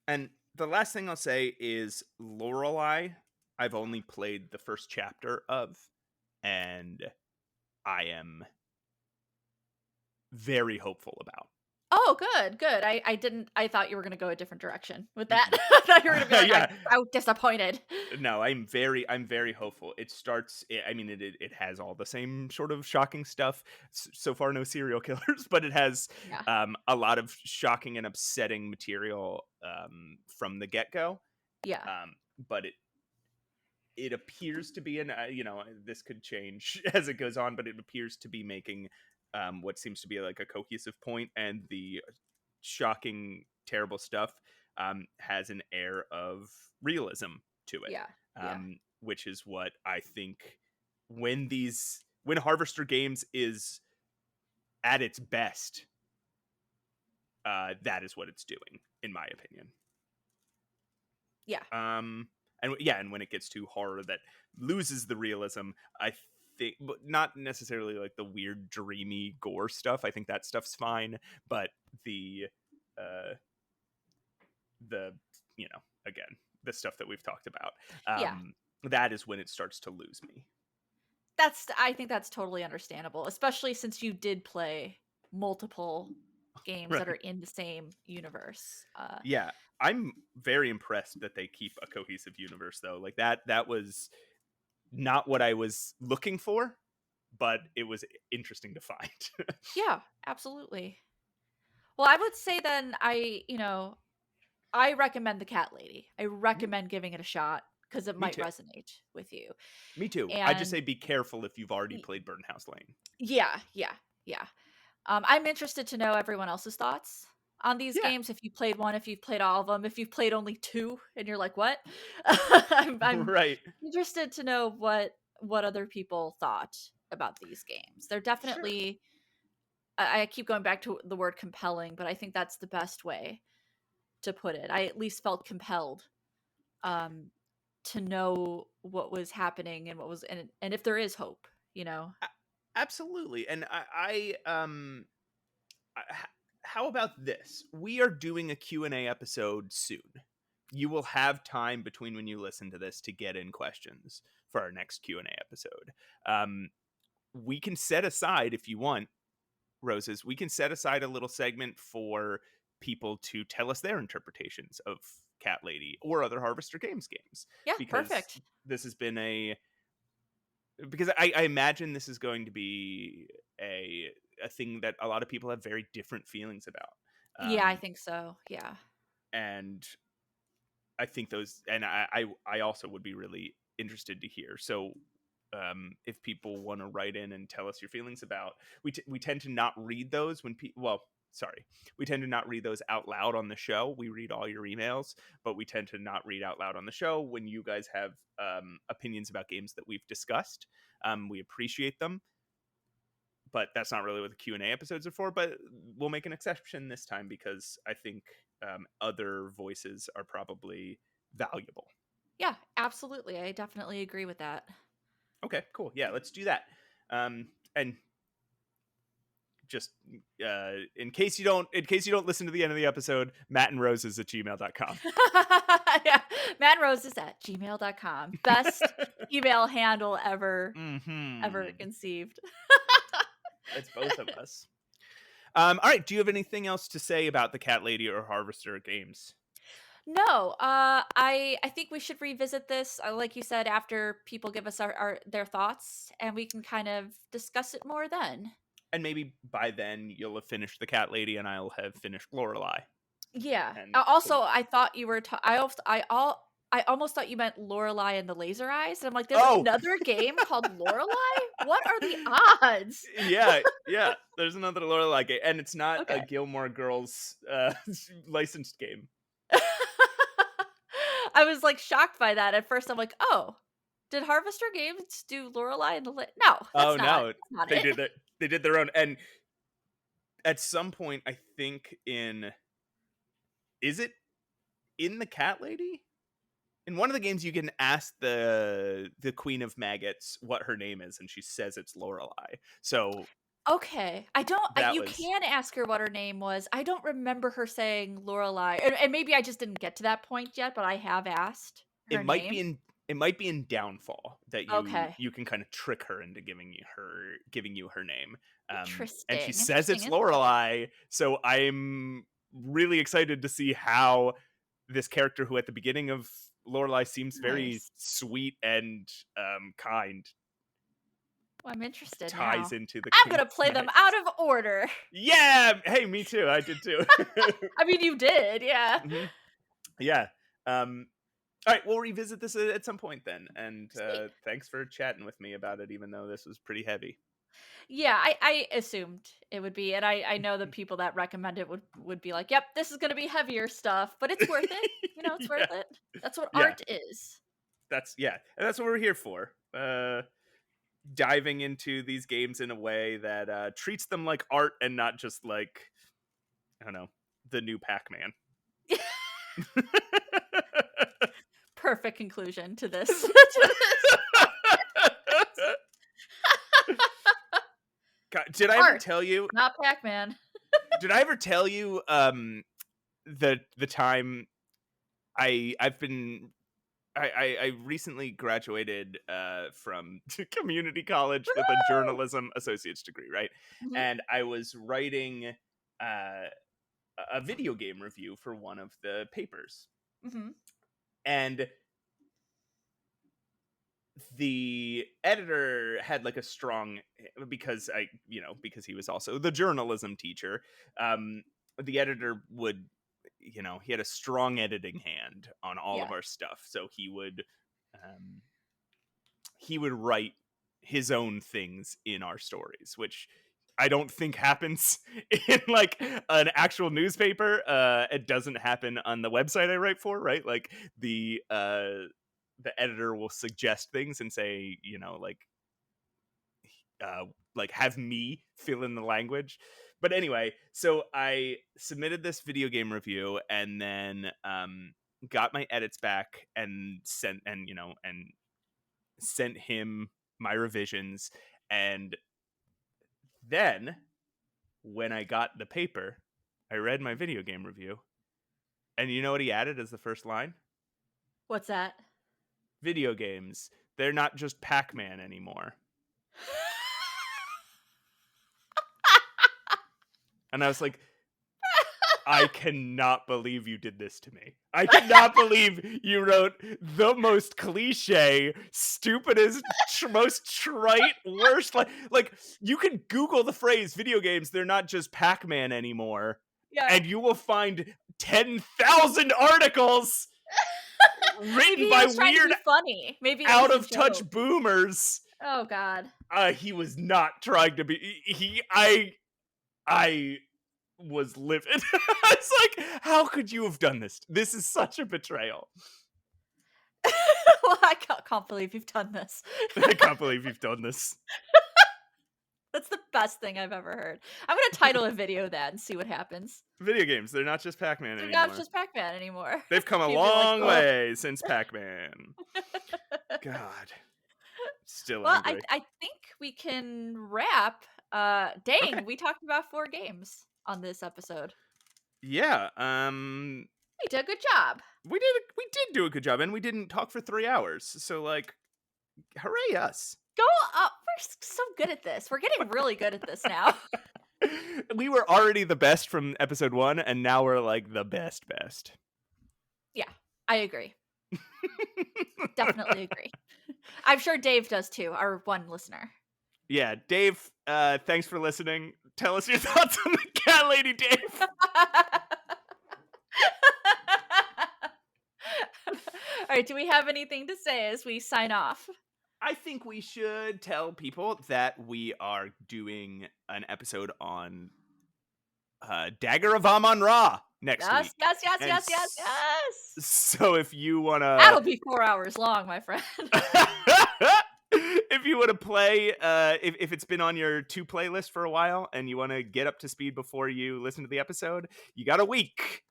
And the last thing I'll say is Lorelai. I've only played the first chapter of, and I am very hopeful about. Oh, good, good. I thought you were gonna go a different direction with that. I thought you were gonna be like, Yeah, I'm so disappointed. no, I'm very hopeful. It starts. I mean, it has all the same sort of shocking stuff. So far, no serial killers, but it has Yeah, a lot of shocking and upsetting material from the get go. yeah, But it appears to be, and this could change as it goes on, but it appears to be making what seems to be like a cohesive point, and the shocking, terrible stuff has an air of realism to it, yeah, yeah, which is what I think when Harvester Games is at its best, that is what it's doing, in my opinion. yeah. And yeah, and when it gets to horror that loses the realism, I think, but not necessarily like the weird, dreamy gore stuff. I think that stuff's fine, but uh, the again, the stuff that we've talked about, Yeah. that is when it starts to lose me. I think that's totally understandable, especially since you did play multiple games that are Right. in the same universe. Yeah, I'm very impressed that they keep a cohesive universe though. Like that was not what I was looking for, but it was interesting to find. Yeah, absolutely. Well, I would say then I recommend The Cat Lady. I Mhm. recommend giving it a shot because it Me might too. resonate with you. Me too. I just And say be careful if you've already y- played Burnhouse Lane. yeah, yeah, yeah. I'm interested to know everyone else's thoughts on these Yeah. games. If you played one, if you've played all of them, if you've played only two, and you're like, "What?" I'm Right. interested to know what other people thought about these games. They're Sure. definitely. I keep going back to the word compelling, but I think that's the best way to put it. I at least felt compelled um, to know what was happening and what was and if there is hope. You know. A- Absolutely. And how about this? We are doing a Q&A episode soon. You will have time between when you listen to this to get in questions for our next Q&A episode. Um, we can set aside, if you want, Roses, we can set aside a little segment for people to tell us their interpretations of Cat Lady or other Harvester games, Yeah, because perfect. this has been because I imagine this is going to be a thing that a lot of people have very different feelings about. Yeah, I Um, think so. Yeah. and I think those, and I also would be really interested to hear. So, if people want to write in and tell us your feelings about, we tend to not read those when people. Well, sorry, we tend to not read those out loud on the show. We read all your emails, but we tend to not read out loud on the show when you guys have opinions about games that we've discussed. We appreciate them, but that's not really what the Q&A episodes are for. But we'll make an exception this time because I think other voices are probably valuable. Yeah, absolutely. I definitely agree with that. Okay, cool. Yeah, let's do that. And just in case you don't listen to the end of the episode, mattandroses@gmail.com. Yeah. Manrose is at gmail.com. Best email handle ever Mm-hmm. conceived. It's both of us. All right. Do you have anything else to say about the Cat Lady or Harvester games? No, I think we should revisit this, like you said, after people give us our their thoughts, and we can kind of discuss it more then. And maybe by then you'll have finished the Cat Lady, and I'll have finished Lorelai. Yeah. And Also, I thought you were. I almost thought you meant Lorelai and the Laser Eyes, and I'm like, there's oh, another game called Lorelai. What are the odds? yeah, yeah. There's another Lorelai game, and it's not a Okay. Gilmore Girls licensed game. I was like shocked by that at first. I'm like, oh, did Harvester Games do Lorelai and the No, Oh no, that's not they it. did that. They did their own, and at some point, I think is it in the Cat Lady? In one of the games, you can ask the Queen of Maggots what her name is, and she says it's Lorelai. So Okay. I don't that you was can ask her what her name was. I don't remember her saying Lorelai. And maybe I just didn't get to that point yet, but I have asked it her might name. be in it might be in Downfall that Okay. you can kind of trick her into giving you her name. And she Interesting. says Interesting it's insight. Lorelai, so I'm really excited to see how this character, who at the beginning of Lorelai seems very Nice. sweet and kind, Well, I'm interested ties now. into the I'm Queen gonna of play them out Maggots. of order. Yeah, hey, me too. I did too. I mean, you did, yeah. hmm Yeah. All right, we'll revisit this at some point then. And Sweet. thanks for chatting with me about it, even though this was pretty heavy. Yeah, I assumed it would be, and I know the people that recommend it would be like, "Yep, this is gonna be heavier stuff, but it's worth it." It's Yeah, worth it. That's what yeah, art is. and that's what we're here for. Diving into these games in a way that treats them like art and not just like, I don't know, the new Pac-Man. Perfect conclusion to this. To this podcast. God, did I ever Art, tell you? not Pac-Man. Did I ever tell you the time I've been I recently graduated from community college with a journalism associate's degree, right? Mhm, And I was writing uh, a video game review for one of the papers, mhm. and the editor had like a strong, because because he was also the journalism teacher. um the editor would, he had a strong editing hand on all of Yeah, our stuff, so um he would write his own things in our stories, which I don't think happens in like an actual newspaper. It doesn't happen on the website I write for, right? Like the editor will suggest things and say, uh like have me fill in the language. But anyway, so I submitted this video game review, and then got my edits back and sent him my revisions. And then when I got the paper, I read my video game review, and you know what he added as the first line? what's that? Video games, they're not just Pac-Man anymore. And I was like, I cannot believe you did this to me. I cannot believe you wrote the most cliche, stupidest, most trite, worst. Like, you can Google the phrase "video games. They're not just Pac-Man anymore," Yeah. and you will find 10,000 articles Maybe written he by was trying to weird, be funny. Maybe it out was a of touch joke. boomers. Oh god. He was not trying to be. I was livid. It's like, how could you have done this? This is such a betrayal. Well, I can't believe you've done this. I can't believe you've done this. That's the best thing I've ever heard. I'm gonna title a video that and see what happens. Video games, they're not just Pac-Man They're not anymore. just Pac-Man anymore. They've come a You'd be like, long "Ugh." way since Pac-Man. God, still Well, I angry. I think we can wrap. Okay. Dang, we talked about 4 games on this episode. Yeah. We did a good job. We did do a good job, and we didn't talk for 3 hours. So like, hooray us. Go up. We're so good at this. We're getting really good at this now. We were already the best from episode 1, and now we're like the best. Yeah, I agree. Definitely agree. I'm sure Dave does too, our one listener. Yeah, Dave, thanks for listening. Tell us your thoughts on the cat lady, Dave. All right, do we have anything to say as we sign off? I think we should tell people that we are doing an episode on Dagger of Amon Ra next week. Yes, yes, And yes, yes, yes. So if you want to... That'll be 4 hours long, my friend. If you want to play, if it's been on your to playlist for a while and you want to get up to speed before you listen to the episode, you got a week.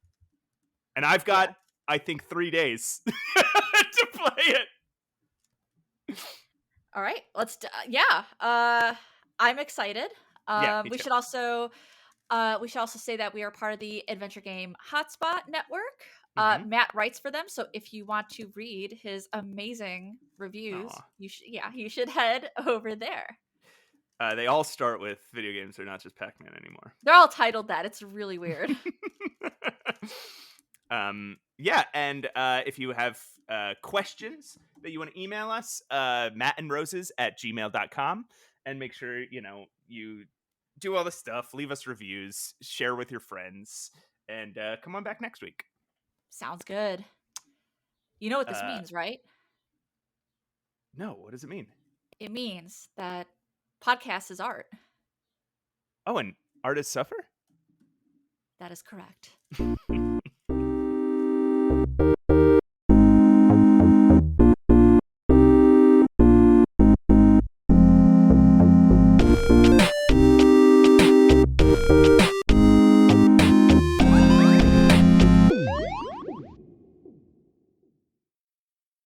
And I've got, I think, 3 days to play it. All right, let's I'm excited. Yeah, me We too. should also say that we are part of the Adventure Game Hotspot Network. Mhm. Matt writes for them, so if you want to read his amazing reviews, Aw. you should head over there. They all start with video games are not just Pac-Man anymore. They're all titled that. It's really weird. Yeah, and if you have questions that you want to email us, mattandroses@gmail.com, and make sure, you do all the stuff, leave us reviews, share with your friends, and come on back next week. Sounds good. You know what this Uh, means, right? no, what does it mean? It means that podcast is art. Oh, and artists suffer? That is correct.